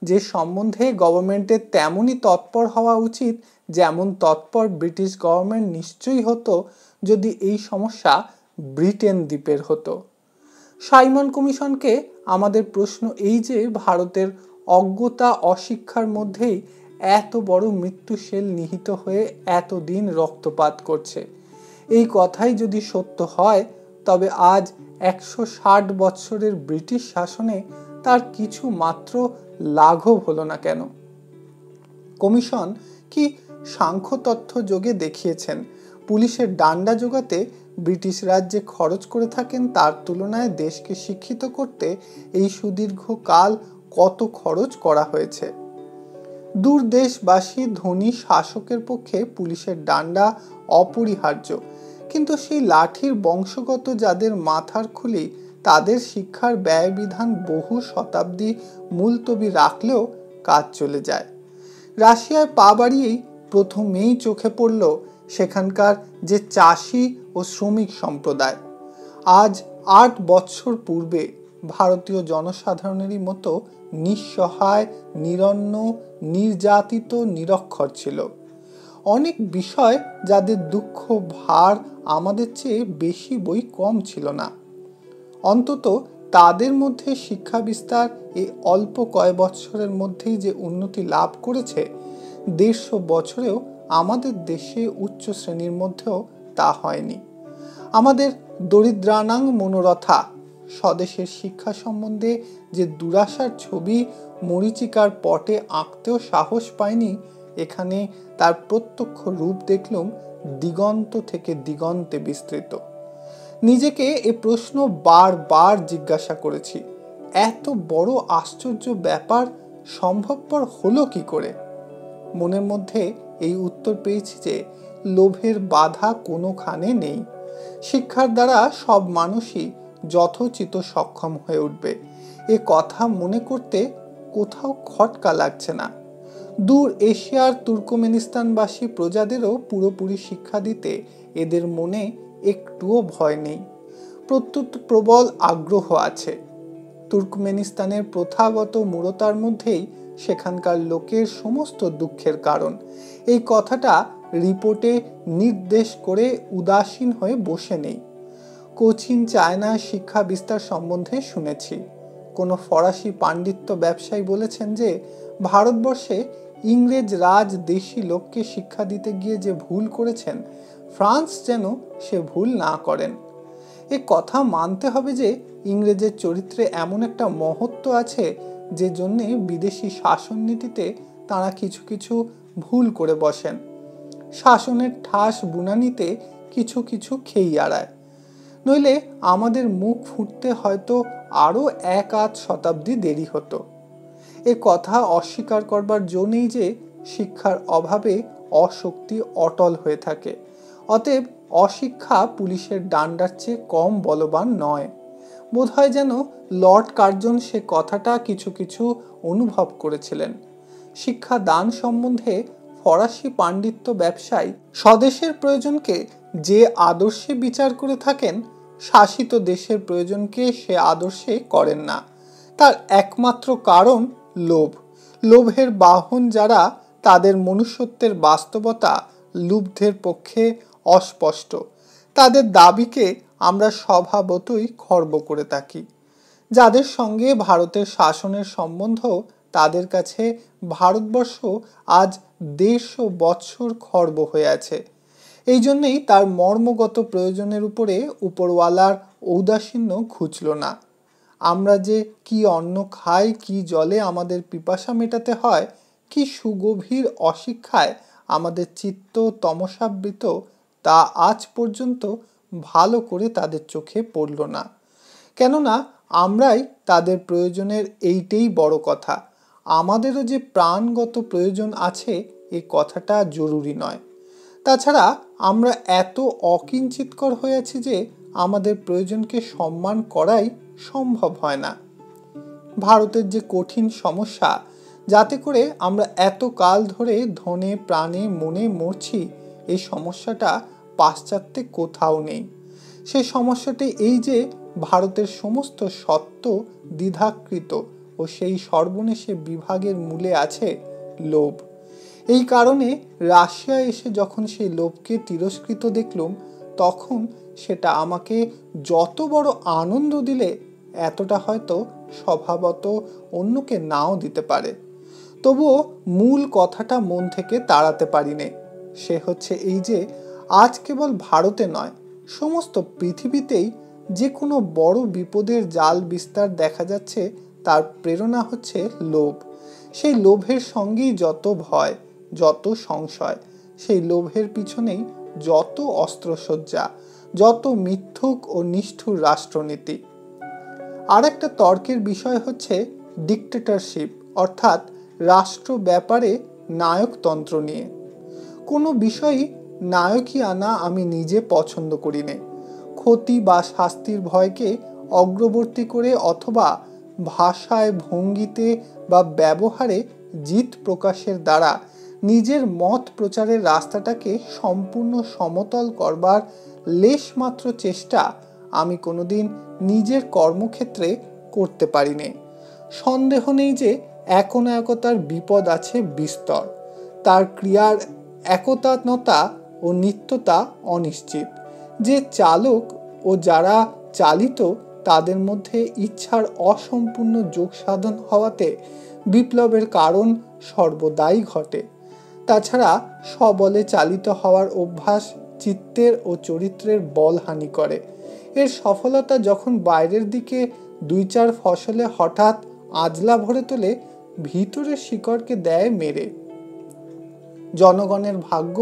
যে সম্বন্ধে গভর্নমেন্টের তেমনই তৎপর হওয়া উচিত যেমন তৎপর ব্রিটিশ গভর্নমেন্ট নিশ্চয়ই হতো যদি এই সমস্যা ব্রিটেন দ্বীপের হতো। সাইমন কমিশনকে আমাদের প্রশ্ন এই যে ভারতের অজ্ঞতা অশিক্ষার মধ্যেই এত বড় মৃত্যুশেল নিহিত হয়ে এতদিন রক্তপাত করছে। এই কথাই যদি সত্য হয়, তবে আজ 160 বৎসরের ব্রিটিশ শাসনে তার কিছু মাত্র লাঘব হলো না কেন? কমিশন কি সাংখ্য তথ্য যোগে দেখিয়েছেন পুলিশের ডান্ডা জোগাতে ব্রিটিশ রাজ্যে খরচ করে থাকেন তার তুলনায় দেশকে শিক্ষিত করতে এই সুদীর্ঘ কাল কত খরচ করা হয়েছে? দূর দেশবাসী ধনী শাসকের পক্ষে পুলিশের ডান্ডা অপরিহার্য, কিন্তু সেই লাঠির বংশগত যাদের মাথার খুলি, তাদের শিক্ষার ব্যয় বিধান বহু শতাব্দী মুলতবি রাখলেও কাজ চলে যায়। রাশিয়ায় পা বাড়িয়েই প্রথমেই চোখে পড়ল সেখানকার যে চাষি ও শ্রমিক সম্প্রদায় আজ 8 বৎসর পূর্বে ভারতীয় জনসাধারণেরই মতো নিঃসহায়, নিরন্ন, নির্যাতিত, নিরক্ষর ছিল। অনেক বিষয় যাদের দুঃখ ভার আমাদের চেয়ে বেশি বই কম ছিল না। অন্তত তাদের মধ্যে শিক্ষা বিস্তার এই অল্প কয় বৎসরের মধ্যেই যে উন্নতি লাভ করেছে, 150 বছরেও আমাদের দেশে উচ্চ শ্রেণীর মধ্যেও তা হয়নি। আমাদের দরিদ্রানাং মনোরথা স্বদেশের শিক্ষা সম্বন্ধে যে দুরাশার ছবি মরীচিকার পটে আঁকতেও সাহস পায়নি, এখানে তার প্রত্যক্ষ রূপ দেখলুম দিগন্ত থেকে দিগন্তে বিস্তৃত। নিজেকে এ প্রশ্ন বারবার জিজ্ঞাসা করেছি, এত বড় আশ্চর্য ব্যাপার সম্ভবপর হলো কি করে? মনের মধ্যে এই উত্তর পেয়েছি যে লোভের বাধা কোনোখানে নেই। শিক্ষার দ্বারা সব মানুষই যথোচিত সক্ষম হয়ে উঠবে, এ কথা মনে করতে কোথাও খটকা লাগছে না। দূর এশিয়ার তুর্কমেনিস্তানবাসী প্রজাদেরও পুরোপুরি শিক্ষা দিতে এদের মনে একটুও ভয় নেই, প্রত্যুত প্রবল আগ্রহ আছে। তুর্কমেনিস্তানের প্রথাগত মূঢ়তার মধ্যেই সেখানকার লোকের সমস্ত দুঃখের কারণ। এই কথাটা রিপোর্টে নির্দেশ করে উদাসীন হয়ে বসে নেই। কোচিন চায়নায় শিক্ষা বিস্তার সম্বন্ধে শুনেছি। কোনো ফরাসি পাণ্ডিত্য ব্যবসায়ী বলেছেন যে ভারতবর্ষে ইংরেজ রাজ দেশি লোককে শিক্ষা দিতে গিয়ে যে ভুল করেছেন, ফ্রান্স যেন সে ভুল না করেন। এ কথা মানতে হবে যে ইংরেজের চরিত্রে এমন একটা মহত্ব আছে যে জন্যে বিদেশি শাসন নীতিতে তারা কিছু কিছু ভুল করে বসেন। শাসনের ঠাস বুনানিতে কিছু কিছু খেই আড়ায়, নইলে আমাদের মুখ ফুটতে হয়তো আরো 1-8 শতাব্দী দেরি হতো। এ কথা অস্বীকার করবার জো নেই যে শিক্ষার অভাবে অশক্তি অটল হয়ে থাকে। অতএব অশিক্ষা পুলিশের ডান্ডার চেয়ে কম বলবান নয়। বোধহয় যেন লর্ড কার্জন সে কথাটা কিছু কিছু অনুভব করেছিলেন। শিক্ষা দান সম্বন্ধে ফরাসি পাণ্ডিত্য ব্যবসায়ী স্বদেশের প্রয়োজনকে যে আদর্শে বিচার করে থাকেন, শাসিত দেশের প্রয়োজনকে সে আদর্শে করেন না। তার একমাত্র কারণ লোভ। লোভের বাহন যারা, তাদের মনুষ্যত্বের বাস্তবতা লুব্ধের পক্ষে অস্পষ্ট। তাদের দাবিকে আমরা স্বভাবতই খর্ব করে থাকি। যাদের সঙ্গে ভারতের শাসনের সম্বন্ধ, তাদের কাছে ভারতবর্ষ আজ 150 বৎসর খর্ব হয়ে আছে। এই জন্যেই তার মর্মগত প্রয়োজনের উপরে উপরওয়ালার ঔদাসীন্য ঘুচল না। আমরা যে কি অন্ন খাই, কি জলে আমাদের পিপাসা মেটাতে হয়, কি সুগভীর অশিক্ষায় আমাদের চিত্ত তমসাবৃত, তা আজ পর্যন্ত ভালো করে তাদের চোখে পড়ল না। কেননা আমরাই তাদের প্রয়োজনের এইটাই বড় কথা। আমাদেরও যে প্রাণগত প্রয়োজন আছে, এই কথাটা জরুরি নয়। তাছাড়া আমরা এত অকিঞ্চিতকর হয়ে আছি যে আমাদের প্রয়োজনকে সম্মান করাই সম্ভব হয় না। ভারতের যে কঠিন সমস্যা, যাতে করে আমরা এত কাল ধরে ধনে প্রাণে মনে মরছি, এই সমস্যাটা পাশ্চাত্যে কোথাও নেই। সেই সমস্যাটি এই যে ভারতের সমস্ত সত্ত্ব দ্বিধাকৃত ও সেই সর্বনেশে বিভাগের মূলে আছে লোভ। এই কারণে রাশিয়া এসে যখন সেই লোভকে তিরস্কৃত দেখলুম, তখন সেটা আমাকে যত বড় আনন্দ দিলে, এতটা হয়তো স্বভাবত অন্যকে নাও দিতে পারে। তবুও মূল কথাটা মন থেকে তাড়াতে পারিনে। সে হচ্ছে এই যে আজ কেবল ভারতে নয়, সমস্ত পৃথিবীতেই যে কোনো বড় বিপদের জাল বিস্তার দেখা যাচ্ছে, তার প্রেরণা হচ্ছে লোভ। সেই লোভের সঙ্গেই যত ভয়, যত সংশয়, সেই লোভের পিছনেই যত অস্ত্রসজ্জা, যত মিথ্যুক ও নিষ্ঠুর রাষ্ট্রনীতি। আর একটা তর্কের বিষয় হচ্ছে ডিক্টেটরশিপ, অর্থাৎ রাষ্ট্র ব্যাপারে নায়কতন্ত্র নিয়ে। কোনো বিষয়ই নায়কই আনা আমি নিজে পছন্দ করি নে। ক্ষতি বা শাস্তির ভয়কে অগ্রবর্তী করে অথবা ভাষায়, ভঙ্গিতে বা ব্যবহারে জিত প্রকাশের দ্বারা নিজের মত প্রচারের রাস্তাটাকে সম্পূর্ণ সমতল করবার লেশমাত্র চেষ্টা আমি কোনোদিন নিজের কর্মক্ষেত্রে করতে পারিনি। সন্দেহ নেই যে একনায়কতার বিপদ আছে বিস্তর। তার ক্রিয়ার একতানতা ও নিত্যতা অনিশ্চিত। যে চালক ও যারা চালিত, তাদের মধ্যে ইচ্ছার অসম্পূর্ণ যোগ সাধন হওয়াতে বিপ্লবের কারণ সর্বদাই ঘটে। তাছাড়া সবলে চালিত হওয়ার অভ্যাস চিত্তের ও চরিত্রের বলহানি করে। এর সফলতা যখন বাইরের দিকে 2-4 ফসলে হঠাৎ আজলা ভরে তোলে, ভিতরের শিকড়কে দেয় মেরে। জনগণের ভাগ্য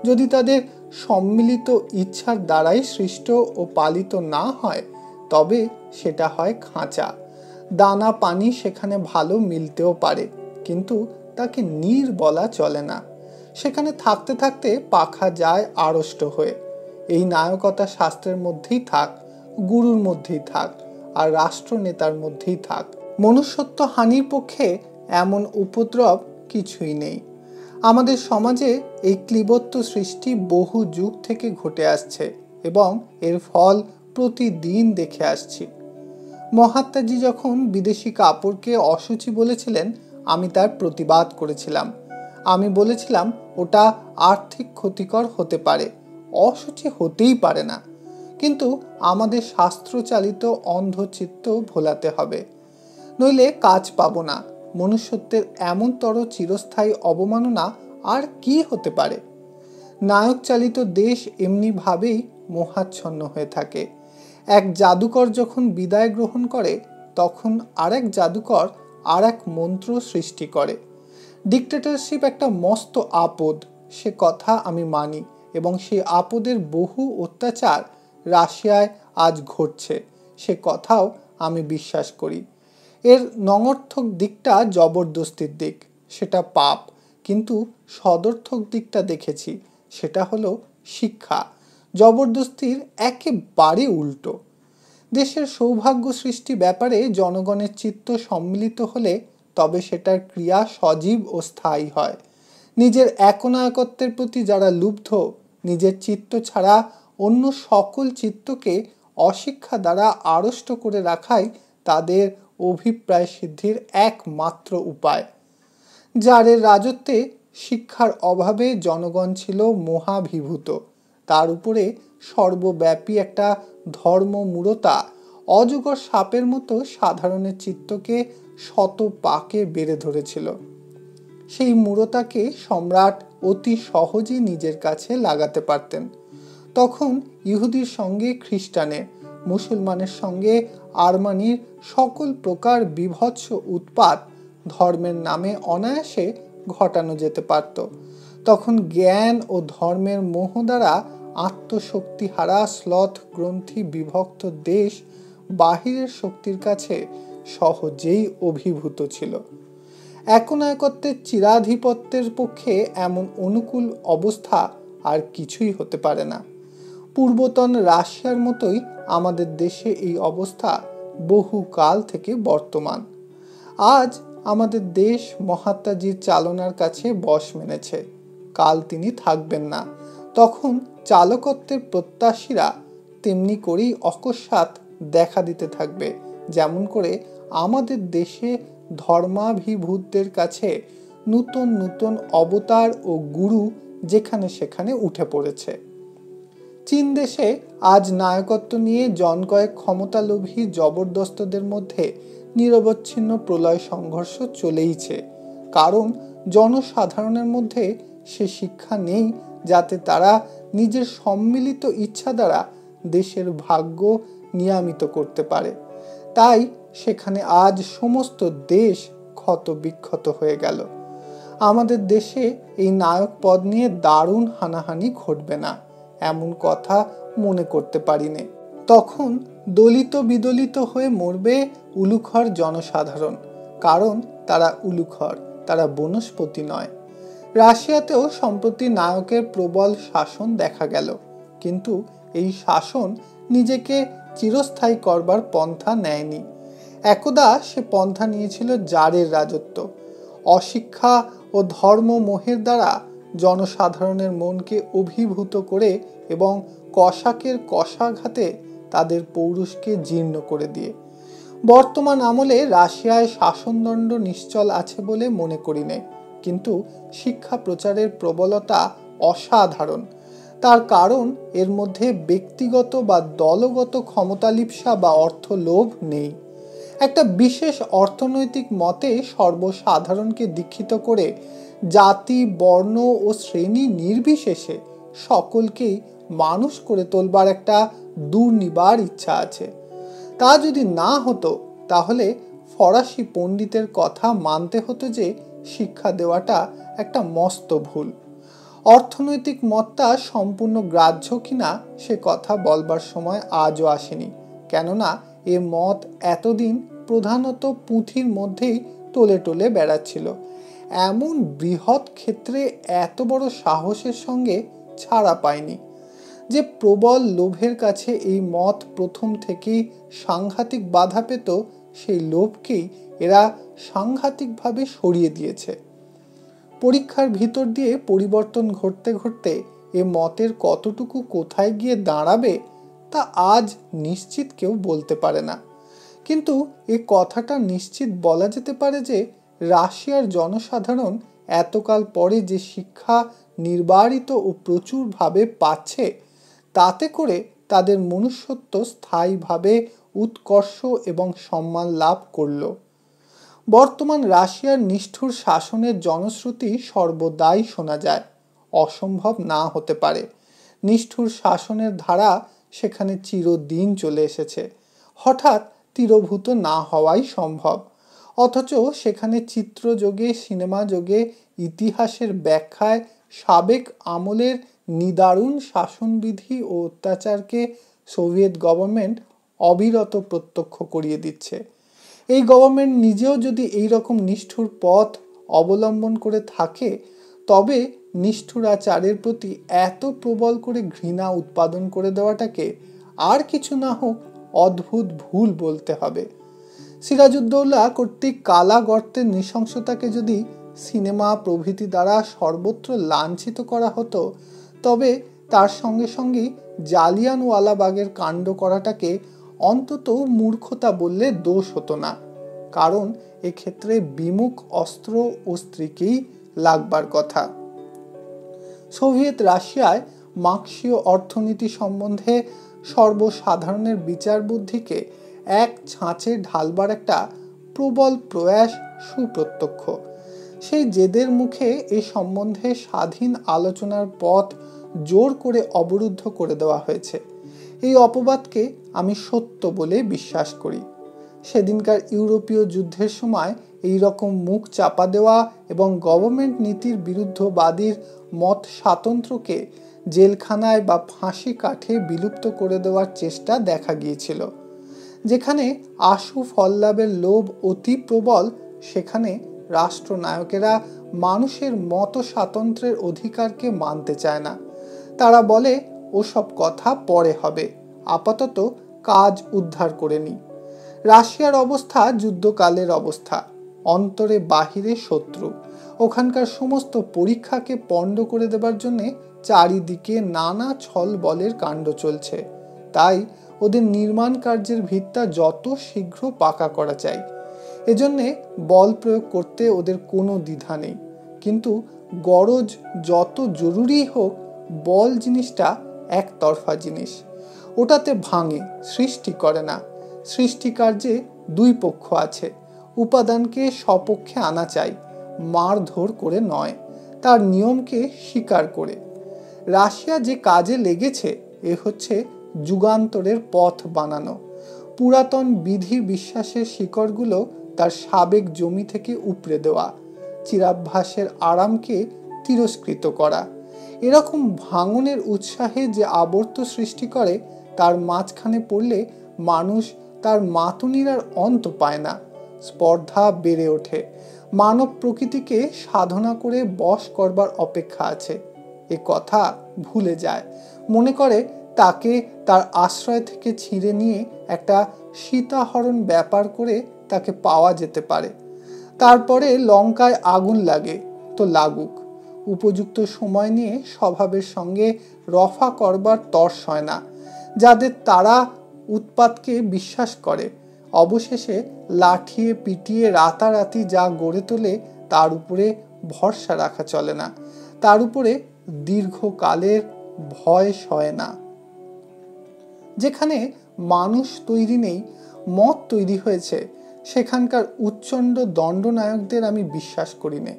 যদি তাদের সম্মিলিত ইচ্ছার দ্বারাই সৃষ্ট ও পালিত না হয়, তবে সেটা হয় খাঁচা। দানা পানি সেখানে ভালো মিলতেও পারে, কিন্তু তাকে নীর বলা চলে না। সেখানে থাকতে থাকতে পাখা যায় আড়ষ্ট হয়ে। এই নায়কতা শাস্ত্রের মধ্যেই থাক, গুরুর মধ্যেই থাক, আর রাষ্ট্রনেতার মধ্যেই থাক। মনুষ্যত্ব হানির পক্ষে এমন উপদ্রব কিছুই নেই। আমাদের সমাজে এই ক্লীবত্ব সৃষ্টি বহু যুগ থেকে ঘটে আসছে এবং এর ফল প্রতিদিন দেখে আসছি। মহাত্মাজি যখন বিদেশি কাপড়কে অসুচি বলেছিলেন, আমি তার প্রতিবাদ করেছিলাম। আমি বলেছিলাম ওটা আর্থিক ক্ষতিকর হতে পারে, অসুচি হতেই পারে না। কিন্তু আমাদের শাস্ত্রচালিত অন্ধচিত্ত ভোলাতে হবে, নইলে কাজ পাবো না। মনুষ্যত্বের এমনতর চিরস্থায়ী অবমাননা আর কি হতে পারে? নায়ক চালিত দেশ এমনি ভাবেই মোহাচ্ছন্ন হয়ে থাকে। এক জাদুকর যখন বিদায় গ্রহণ করে, তখন আরেক জাদুকর আর এক মন্ত্র সৃষ্টি করে। ডিক্টেটরশিপ একটা মস্ত আপদ, সে কথা আমি মানি, এবং সেই আপদের বহু অত্যাচার রাশিয়ায় আজ ঘটছে, সে কথাও আমি বিশ্বাস করি। এর নঙর্থক দিকটা জবরদস্তির দিক, সেটা পাপ। কিন্তু সদর্থক দিকটা দেখেছি, সেটা হলো শিক্ষা। জবরদস্তির একেবারে উল্টো। দেশের সৌভাগ্য সৃষ্টি ব্যাপারে জনগণের চিত্ত সম্মিলিত হলে তবে সেটার ক্রিয়া সজীব ও স্থায়ী হয়। নিজের একনায়কত্বের প্রতি যারা লুব্ধ, নিজের চিত্ত ছাড়া অন্য সকল চিত্তকে অশিক্ষা দ্বারা আড়ষ্ট করে রাখাই তাদের অভিপ্রায় সিদ্ধির একমাত্র উপায়। যারের রাজত্বে শিক্ষার অভাবে জনগণ ছিল মহাভিভূত, তার উপরে সর্বব্যাপী একটা ধর্মমূঢ়তা, অজগর সাপের মতো সাধারণের চিত্তকে শত পাকে বেড়ে ধরেছিল। সেই মূঢ়তাকে সম্রাট অতি সহজেই নিজের কাছে লাগাতে পারতেন। তখন ইহুদির সঙ্গে খ্রিস্টানের, মুসলমানের সঙ্গে আরমানির সকল প্রকার বিভৎস উৎপাত ধর্মের নামে অনায়াসে ঘটানো যেতে পারত। তখন জ্ঞান ও ধর্মের মোহ দ্বারা আত্মশক্তিহারা শ্লথ গ্রন্থি বিভক্ত দেশ বাহিরের শক্তির কাছে সহজেই অভিভূত ছিল। একনায়কত্বের চিরাধিপত্যের পক্ষে এমন অনুকূল অবস্থা আর কিছুই হতে পারে না। পূর্বতন রাশিয়ার মতোই আমাদের দেশে এই অবস্থা বহুকাল থেকে বর্তমান। আজ আমাদের দেশ মহাত্মাজির চালনার কাছে বশ মেনেছে। কাল তিনি থাকবেন না, তখন চালকত্বের প্রত্যাশীরা তেমনি করেই অকস্মাৎ দেখা দিতে থাকবে, যেমন করে আমাদের দেশে ধর্মাভিভূতদের কাছে নূতন নূতন অবতার ও গুরু যেখানে সেখানে উঠে পড়েছে। চীন দেশে আজ নায়কত্ব নিয়ে জন কয়েক ক্ষমতালোভী জবরদস্তদের মধ্যে নিরবচ্ছিন্ন প্রলয় সংঘর্ষ চলেইছে, কারণ জনসাধারণের মধ্যে সে শিক্ষা নেই যাতে তারা নিজের সম্মিলিত ইচ্ছা দ্বারা দেশের ভাগ্য নিয়ামিত করতে পারে। তাই সেখানে আজ সমস্ত দেশ ক্ষত বিক্ষত হয়ে গেল। আমাদের দেশে এই নায়ক পদ নিয়ে দারুণ হানাহানি ঘটবে না এমন কথা মনে করতে পারিনে। তখন দলিত বিদলিত হয়ে মরবে উলুখর জনসাধারণ, কারণ তারা উলুখর, তারা বনস্পতি নয়। রাশিয়াতেও সম্প্রতি নায়কের প্রবল শাসন দেখা গেল, কিন্তু এই শাসন নিজেকে চিরস্থায়ী করবার পন্থা নেয়নি। একদা সে পন্থা নিয়েছিল জারের রাজত্ব। অশিক্ষা ও ধর্ম মোহের দ্বারা জনসাধারণের মনকে অভিভূত করে এবং কশাকের কশাঘাতে তাদের পৌরুষকে জীর্ণ করে দিয়ে। বর্তমান আমলে রাশিয়ায় শাসনদণ্ড নিশ্চল আছে বলে মনে করি নে, কিন্তু শিক্ষা প্রচারের প্রবলতা অসাধারণ। তার কারণ এর মধ্যে ব্যক্তিগত বা দলগত ক্ষমতালিপ্সা বা অর্থলোভ নেই। একটা বিশেষ অর্থনৈতিক মতে সর্বসাধারণকে দীক্ষিত করে জাতি, বর্ণ ও শ্রেণী নির্বিশেষে সকলকেই মানুষ করে তোলবার একটা দুর্নিবার ইচ্ছা আছে। তা যদি না হতো তাহলে ফরাসি পণ্ডিতের কথা মানতে হতো যে শিক্ষা দেওয়াটা একটা মস্ত ভুল। অর্থনৈতিক মতটা সম্পূর্ণ গ্রাহ্য কিনা সে কথা বলবার সময় আজও আসেনি, কেননা এ মত এতদিন প্রধানত পুঁথির মধ্যেই টলে টলে বেড়াচ্ছিল। এমন বৃহৎ ক্ষেত্রে এত বড় সাহসের সঙ্গে ছাড়া পায়নি। যে প্রবল লোভের কাছে এই মত প্রথম থেকেই সাংঘাতিক বাধা পেত, সেই লোভকেই এরা সাংঘাতিকভাবে সরিয়ে দিয়েছে। পরীক্ষার ভিতর দিয়ে পরিবর্তন ঘটতে ঘটতে এ মতের কতটুকু কোথায় গিয়ে দাঁড়াবে তা আজ নিশ্চিত কেউ বলতে পারে না। কিন্তু এ কথাটা নিশ্চিত বলা যেতে পারে যে রাশিয়ার জনসাধারণ এতকাল পরে যে শিক্ষা নির্বারিত ও প্রচুরভাবে পাচ্ছে, তাতে করে তাদের মনুষ্যত্ব স্থায়ীভাবে উৎকর্ষ এবং সম্মান লাভ করল। বর্তমান রাশিয়ার নিষ্ঠুর শাসনের জনশ্রুতি সর্বদাই শোনা যায়। অসম্ভব না হতে পারে। নিষ্ঠুর শাসনের ধারা সেখানে চিরদিন চলে এসেছে, হঠাৎ তীরভূত না হওয়াই সম্ভব। অথচ সেখানে চিত্রযোগে, সিনেমা যোগে, ইতিহাসের ব্যাখ্যায় সাবেক আমলের নিদারুণ শাসনবিধি ও অত্যাচারকে সোভিয়েত গভর্নমেন্ট অবিরত প্রত্যক্ষ করিয়ে দিচ্ছে। এই গভর্নমেন্ট নিজেও যদি এই রকম নিষ্ঠুর পথ অবলম্বন করে থাকে, তবে নিষ্ঠুরাচারের প্রতি এত প্রবল করে ঘৃণা উৎপাদন করে দেওয়াটাকে আর কিছু না হোক অদ্ভুত ভুল বলতে হবে। সিরাজউদ্দৌলা কর্তৃক কালা গর্তের নৃশংসতাকে যদি সিনেমা প্রভৃতি দ্বারা সর্বত্র লাঞ্ছিত করা হতো, তবে তার সঙ্গে সঙ্গেই জালিয়ানওয়ালাবাগের কাণ্ড করাটাকে অন্তত মূর্খতা বললে দোষ হতো না, কারণ এক্ষেত্রে বিমুখ অস্ত্র ও স্ত্রীকেই লাগবার কথা। সোভিয়েত রাশিয়ায় মার্ক্সীয় অর্থনীতি সম্বন্ধে সর্বসাধারণের বিচার বুদ্ধিকে এক ছাঁচে ঢালবার একটা প্রবল প্রয়াস সুপ্রত্যক্ষ। সেই জেদের মুখে এ সম্বন্ধে স্বাধীন আলোচনার পথ জোর করে অবরুদ্ধ করে দেওয়া হয়েছে। এই অপবাদকে আমি সত্য বলে বিশ্বাস করি। সেদিনকার ইউরোপীয় যুদ্ধের সময় এই রকম মুখ চাপা দেওয়া এবং গভর্নমেন্ট নীতির বিরুদ্ধবাদীর মত স্বাতন্ত্র্যকে জেলখানায় বা ফাঁসি কাঠে বিলুপ্ত করে দেওয়ার চেষ্টা দেখা গিয়েছিল। যেখানে আশু ফল লাভের লোভ অতি প্রবল, সেখানে রাষ্ট্রনায়কেরা মানুষের মত স্বাতন্ত্র্যের অধিকারকে মানতে চায় না। তারা বলে ওসব কথা পরে হবে, আপাতত কাজ উদ্ধার করে নি। রাশিয়ার অবস্থা যুদ্ধকালের অবস্থা, অন্তরে বাহিরে শত্রু। ওখানকার সমস্ত পরীক্ষাকে পণ্ড করে দেবার জন্যে চারিদিকে নানা ছল বলের কাণ্ড চলছে। তাই ওদের নির্মাণ কার্যের ভিতটা যত শীঘ্র পাকা করা চাই। এজন্যে বল প্রয়োগ করতে ওদের কোনো দ্বিধা নেই। কিন্তু গরজ যত জরুরি হোক, বল জিনিসটা একতরফা জিনিস। ওটাতে ভাঙে, সৃষ্টি করে না। সৃষ্টিকার্যে দুই পক্ষ আছে। উপাদানকে স্বপক্ষে আনা চাই, মারধর করে নয়, তার নিয়মকে স্বীকার করে। রাশিয়া যে কাজে লেগেছে এ হচ্ছে যুগান্তরের পথ বানানো। পুরাতন বিধি বিশ্বাসের শিকড়গুলো তার সাবেক জমি থেকে উপড়ে দেওয়া, চিরাভ্যাসের আরামকে তিরস্কৃত করা। এরকম ভাঙনের উৎসাহে যে আবর্ত সৃষ্টি করে, তার মাঝখানে পড়লে মানুষ তার মাতুনির আর অন্ত পায় না। স্পর্ধা বেড়ে ওঠে, মানব প্রকৃতিকে সাধনা করে বশ করবার অপেক্ষা আছে এ কথা ভুলে যায়। মনে করে তাকে তার আশ্রয় থেকে ছিঁড়ে নিয়ে একটা সীতাহরণ ব্যাপার করে তাকে পাওয়া যেতে পারে। তারপরে লঙ্কায় আগুন লাগে তো লাগুক, উপযুক্ত সময় নিয়ে স্বভাবের সঙ্গে রফা করবার তর্স হয় না। যাদের তারা উৎপাতকে বিশ্বাস করে, অবশেষে লাঠিয়ে পিটিয়ে রাতারাতি যা গড়ে তোলে তার উপরে ভরসা রাখা চলে না, তার উপরে দীর্ঘকালের ভয় সয় না। যেখানে মানুষ তৈরি নেই, মত তৈরি হয়েছে, সেখানকার উচ্চণ্ড দণ্ডনায়কদের আমি বিশ্বাস করি না।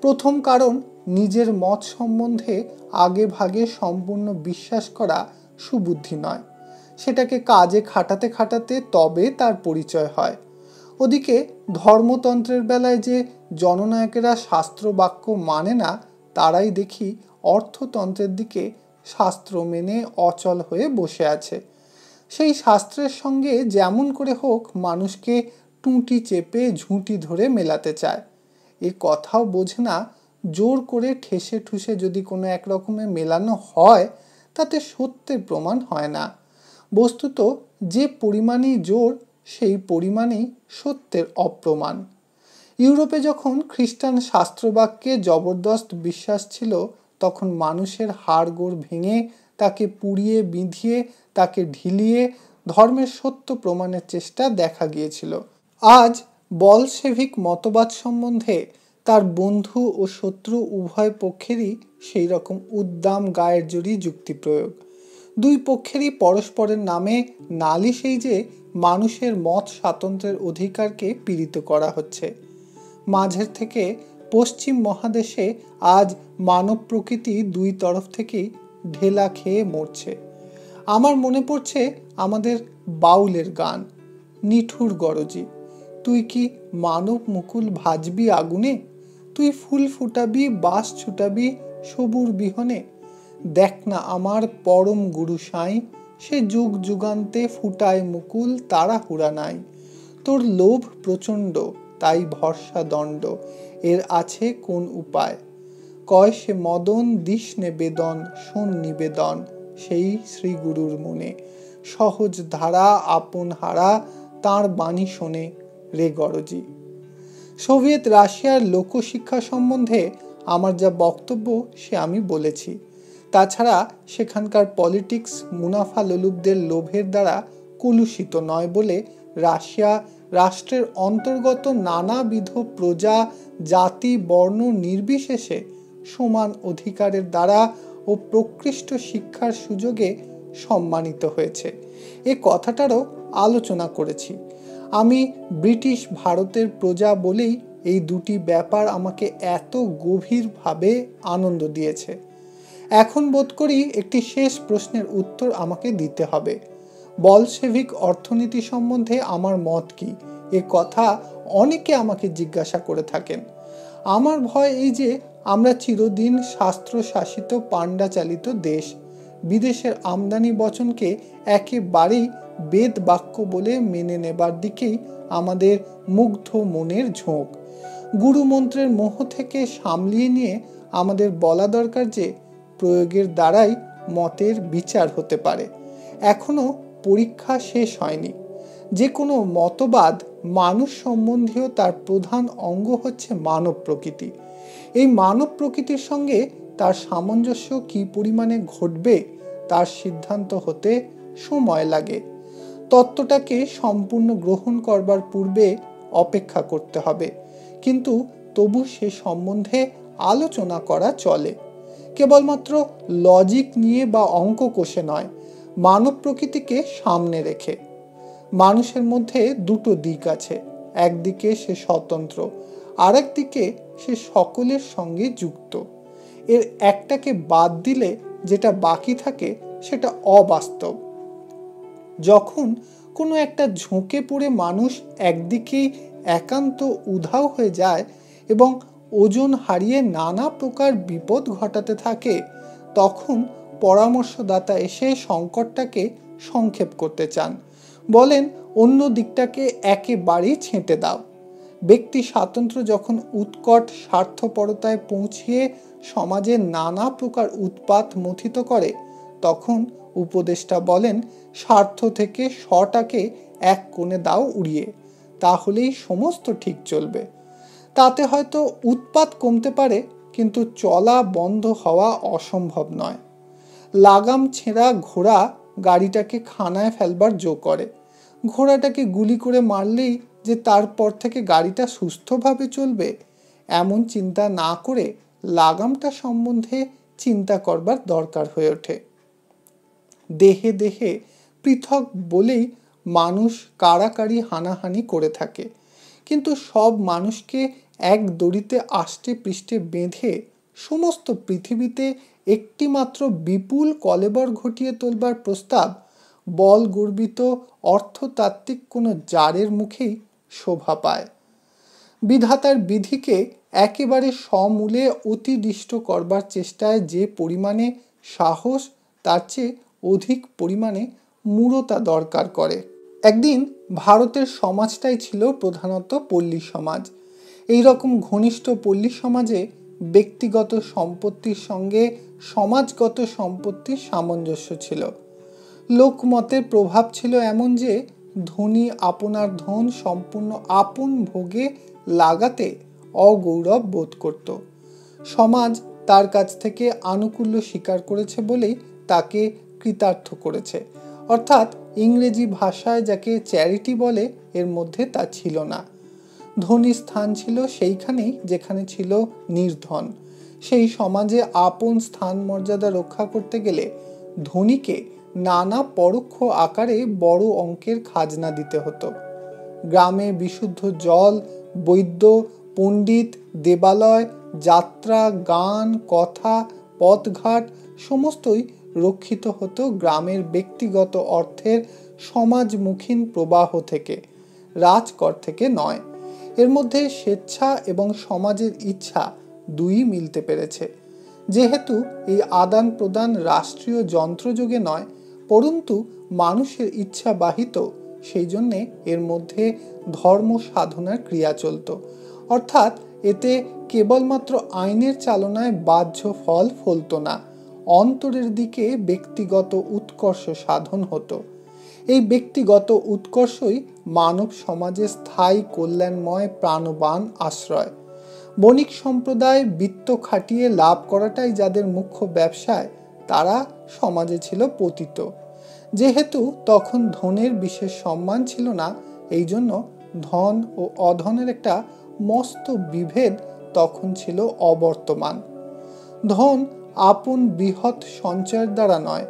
প্রথম কারণ, নিজের মত সম্বন্ধে আগে ভাগে সম্পূর্ণ বিশ্বাস করা সুবুদ্ধি নয়। সেটাকে কাজে খাটাতে খাটাতে তবে তার পরিচয় হয়। ওদিকে ধর্মতন্ত্রের বেলায় যে জননায়কেরা শাস্ত্র বাক্য মানে না, তারাই দেখি অর্থতন্ত্রের দিকে শাস্ত্র মেনে অচল হয়ে বসে আছে। সেই শাস্ত্রের সঙ্গে যেমন করে হোক মানুষকে টুঁটি চেপে ঝুঁটি ধরে মেলাতে চায়। এ কথাও বোঝে না, জোর করে ঠেসে ঠুসে যদি কোনো এক রকমে মেলানো হয়, তাতে সত্যের প্রমাণ হয় না। বস্তুত যে পরিমাণই জোর, সেই পরিমাণেই সত্যের অপ্রমাণ। ইউরোপে যখন খ্রিস্টান শাস্ত্রবাক্যে জবরদস্ত বিশ্বাস ছিল, তখন মানুষের হাড়গোড় ভেঙে, তাকে পুড়িয়ে বিঁধিয়ে, তাকে ঢিলিয়ে ধর্মের সত্য প্রমাণের চেষ্টা দেখা গিয়েছিল। আজ বলশেভিক মতবাদ সম্বন্ধে তার বন্ধু ও শত্রু উভয় পক্ষেরই সেই রকম উদ্দাম গায়ের জোরি যুক্তি প্রয়োগ। দুই পক্ষেরই পরস্পরের নামে নালিশেই যে মানুষের মত স্বাতন্ত্র্যের অধিকারকে পীড়িত করা হচ্ছে। মাঝের থেকে পশ্চিম মহাদেশে আজ মানব প্রকৃতি দুই তরফ থেকেই ঢেলা খেয়ে মরছে। আমার মনে পড়ছে আমাদের বাউলের গান, নিঠুর গরজি, তুই কি মানব মুকুল ভাজবি আগুনে, তুই ফুল ফুটাবি বাঁশ ছুটাবি সবুর বিহনে, দেখ না আমার পরম গুরু সাঁই, সে যুগ যুগান্তে ফুটায় মুকুল তাড়াহুড়া নাই, তোর লোভ প্রচণ্ড তাই ভরসা দণ্ড, এর আছে কোন উপায়, কয় সে মদন দিস নে বেদন শোন নিবেদন, সেই শ্রী গুরুর মনে, সহজ ধারা আপন হারা তাঁর বাণী শোনে রে গরজি। সোভিয়েত রাশিয়ার লোকশিক্ষা সম্বন্ধে আমার যা বক্তব্য সে আমি বলেছি। তাছাড়া সেখানকার পলিটিক্স মুনাফা লোলুপদের লোভের দ্বারা কলুষিত নয় বলে রাশিয়া রাষ্ট্রের অন্তর্গত নানাবিধ প্রজা জাতি বর্ণ নির্বিশেষে সমান অধিকারের দ্বারা ও প্রকৃষ্ট শিক্ষার সুযোগে সম্মানিত হয়েছে। এ কথাটারও আলোচনা করেছি। আমি ব্রিটিশ ভারতের প্রজা বলেই এই দুটি ব্যাপার আমাকে এত গভীরভাবে আনন্দ দিয়েছে। এখন বোধ করি একটি শেষ প্রশ্নের উত্তর আমাকে দিতে হবে। বলশেভিক অর্থনীতি সম্বন্ধে আমার মত কি, এ কথা অনেকে আমাকে জিজ্ঞাসা করে থাকেন। আমার ভয় এই যে আমরা চিরদিন শাস্ত্র শাসিত পান্ডা চালিত দেশ, বিদেশের আমদানি বচনকে একেবারেই বেদ বাক্য বলে মেনে নেবার দিকেই আমাদের মুগ্ধ মনের ঝোঁক। গুরুমন্ত্রের মোহ থেকে সামলিয়ে নিয়ে আমাদের বলা দরকার যে প্রয়োগের দ্বারাই মতের বিচার হতে পারে। এখনো পরীক্ষা শেষ হয়নি। যে কোনো মতবাদ মানুষ সম্বন্ধীয় তার প্রধান অঙ্গ হচ্ছে মানব প্রকৃতি। এই মানব প্রকৃতির সঙ্গে তার সামঞ্জস্য কি পরিমাণে ঘটবে তার সিদ্ধান্ত হতে সময় লাগে। তত্ত্বটাকে সম্পূর্ণ গ্রহণ করবার পূর্বে অপেক্ষা করতে হবে, কিন্তু তবু সে সম্বন্ধে আলোচনা করা চলে। কেবলমাত্র লজিক নিয়ে বা অঙ্ক কষে নয়, মানব প্রকৃতিকে সামনে রেখে। মানুষের মধ্যে দুটো দিক আছে, একদিকে সে স্বতন্ত্র, আর একদিকে সে সকলের সঙ্গে যুক্ত। এর একটাকে বাদ দিলে যেটা বাকি থাকে সেটা অবাস্তব। যখন কোনো একটা ঝোঁকে পড়ে মানুষ একদিকেই একান্ত উধাও হয়ে যায় এবং ওজন হারিয়ে নানা প্রকার বিপদ ঘটাতে থাকে, তখন পরামর্শদাতা এসে সংকটটাকে সংক্ষেপ করতে চান। বলেন অন্য দিকটাকে একেবারেই ছেঁটে দাও। ব্যক্তি স্বাতন্ত্র্য যখন উৎকট স্বার্থপরতায় পৌঁছিয়ে সমাজে নানা প্রকার উৎপাত মথিত করে, তখন উপদেষ্টা বলেন স্বার্থ থেকে স্বটাকে এক কোণে দাও উড়িয়ে, তাহলেই সমস্ত ঠিক চলবে। তাতে হয়তো উৎপাত কমতে পারে, কিন্তু চলা বন্ধ হওয়া অসম্ভব নয়। লাগাম ছেঁড়া ঘোড়া গাড়িটাকে খানায় ফেলবার জো করে। ঘোড়াটাকে গুলি করে মারলেই যে তারপর থেকে গাড়িটা সুস্থভাবে চলবে, এমন চিন্তা না করে লাগামটা সম্বন্ধে চিন্তা করবার দরকার হয়ে ওঠে। দেহে দেহে পৃথক বলেই মানুষ কাড়াকাড়ি হানাহানি করে থাকে, কিন্তু সব মানুষকে এক দড়িতে আষ্টে পৃষ্ঠে বেঁধে সমস্ত পৃথিবীতে একটি মাত্র বিপুল কলেবর ঘটিয়ে তোলবার প্রস্তাব বল গর্বিত অর্থতাত্ত্বিক কোনো জারের মুখেই শোভা পায়। বিধাতার বিধিকে একেবারে সমূলে অতিদিষ্ট করবার চেষ্টায় যে পরিমাণে সাহস, তার চেয়ে অধিক পরিমাণে মূঢ়তা দরকার করে। একদিন ভারতের সমাজটাই ছিল প্রধানত পল্লী সমাজ। এই রকম ঘনিষ্ঠ পল্লী সমাজে ব্যক্তিগত সম্পত্তির সঙ্গে সমাজগত সম্পত্তির সামঞ্জস্য ছিল। লোকমতের প্রভাব ছিল এমন যে ধনী আপনার ধন সম্পূর্ণ আপন ভোগে লাগাতে অগৌরব বোধ করত। সমাজ তার কাছ থেকে আনুকূল্য স্বীকার করেছে বলেই তাকে কৃতার্থ করেছে, অর্থাৎ ইংরেজি ভাষায় যাকে চ্যারিটি বলে এর মধ্যে তা ছিল না। ধনী স্থান ছিল সেইখানেই যেখানে ছিল নির্ধন। সেই সমাজে আপন স্থান মর্যাদা রক্ষা করতে গেলে ধনীকে নানা পরোক্ষ আকারে বড় অঙ্কের খাজনা দিতে হতো। গ্রামে বিশুদ্ধ জল, বৈদ্য, পণ্ডিত, দেবালয়, যাত্রা, গান, কথা, পথঘাট সমস্তই রক্ষিত হতো গ্রামের ব্যক্তিগত অর্থের সমাজমুখীন প্রবাহ থেকে, রাজকর থেকে নয়। এর মধ্যে স্বেচ্ছা এবং সমাজের ইচ্ছা দুই মিলতে পেরেছে। যেহেতু এই আদান প্রদান রাষ্ট্রীয় যন্ত্রযোগে নয়, পরন্তু মানুষের ইচ্ছা বাহিত, সেই জন্যে এর মধ্যে ধর্ম সাধনার ক্রিয়া চলত, অর্থাৎ এতে কেবলমাত্র আইনের চালনায় বাহ্য ফল ফলত না, অন্তরের দিকে ব্যক্তিগত উৎকর্ষ সাধন হতো। এই ব্যক্তিগত উৎকর্ষই মানব সমাজে স্থায়ী কল্যাণময় প্রাণবান আশ্রয়। বণিক সম্প্রদায় বিত্ত খাটিয়ে লাভ করাটাই যাদের মুখ্য ব্যবসায়, তারা সমাজে ছিল পতিত। যেহেতু তখন ধনের বিশেষ সম্মান ছিল না, এই জন্য ধন ও অধনের একটা মস্ত বিভেদ তখন ছিল অবর্তমান। ধন আপন বৃহৎ সঞ্চয়ের দ্বারা নয়,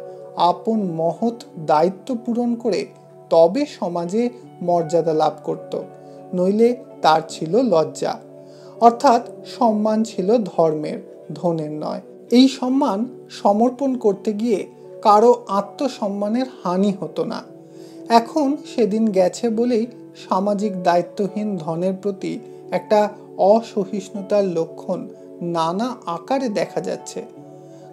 আপন মহৎ দায়িত্ব পূরণ করে তবে সমাজে মর্যাদা লাভ করত, নইলে তার ছিল লজ্জা। অর্থাৎ সম্মান ছিল ধর্মের, ধনের নয়। এই সম্মান সমর্পণ করতে গিয়ে কারো আত্মসম্মানের হানি হতো না। এখন সেদিন গেছে বলেই সামাজিক দায়িত্বহীন ধনের প্রতি একটা অসহিষ্ণুতার লক্ষণ নানা আকারে দেখা যাচ্ছে।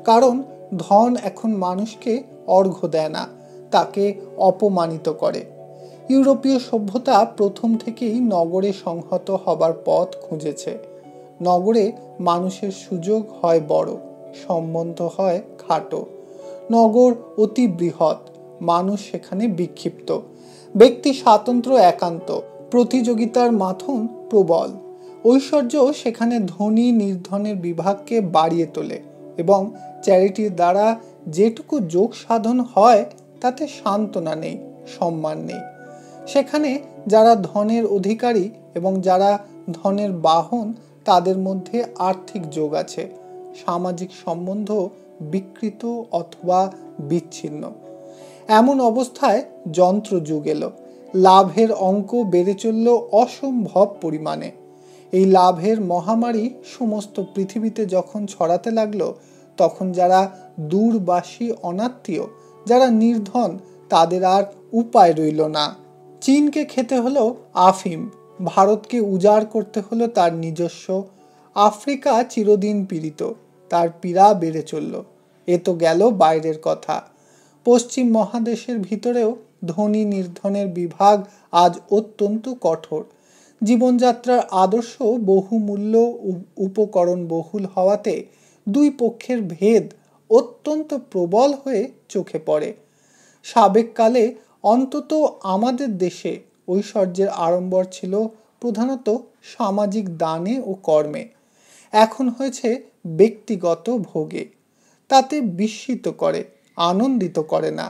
কারণ ধন এখন মানুষকে অর্ঘ্য দেয় না, তাকে অপমানিত করে। ইউরোপীয় সভ্যতা প্রথম থেকেই নগরে সংহত হবার পথ খুঁজেছে। নগরে মানুষের সুযোগ হয় বড়, সম্বন্ধ হয় খাটো। নগর অতি বৃহৎ, মানুষ সেখানে বিক্ষিপ্ত। ব্যক্তি স্বাতন্ত্র্য একান্ত, প্রতিযোগিতার মাথন প্রবল। ঐশ্বর্য সেখানে ধনী নির্ধনের বিভাগকে বাড়িয়ে তোলে এবং চ্যারিটির দ্বারা যেটুকু যোগ সাধন হয় তাতে সান্ত্বনা নেই, সম্মান নেই। সেখানে যারা ধনের অধিকারী এবং যারা ধনের বাহন তাদের মধ্যে আর্থিক যোগ আছে, সামাজিক সম্বন্ধ বিকৃত অথবা বিচ্ছিন্ন। এমন অবস্থায় যন্ত্রযুগ এলো। লাভের অঙ্ক বেড়ে চলল অসম্ভব পরিমাণে। এই লাভের মহামারী সমস্ত পৃথিবীতে যখন ছড়াতে লাগলো, তখন যারা দূরবাসী অনাত্মীয়, যারা নির্ধন, তাদের আর উপায় রইল না। চীনকে খেতে হলো আফিম, ভারতকে উজাড় করতে হলো তার নিজস্ব। আফ্রিকা চিরদিন পীড়িত, তার পীড়া বেড়ে চলল। এ তো গেল বাইরের কথা। পশ্চিম মহাদেশের ভিতরেও ধনী নির্ধনের বিভাগ আজ অত্যন্ত কঠোর। জীবনযাত্রার আদর্শ বহুমূল্য উপকরণ বহুল হওয়াতে দুই পক্ষের ভেদ অত্যন্ত প্রবল হয়ে চোখে পড়ে। সাবেককালে অন্তত আমাদের দেশে ঐশ্বর্যের আড়ম্বর ছিল প্রধানত সামাজিক দানে ও কর্মে। এখন হয়েছে ব্যক্তিগত ভোগে। তাতে বিস্মিত করে, আনন্দিত করে না,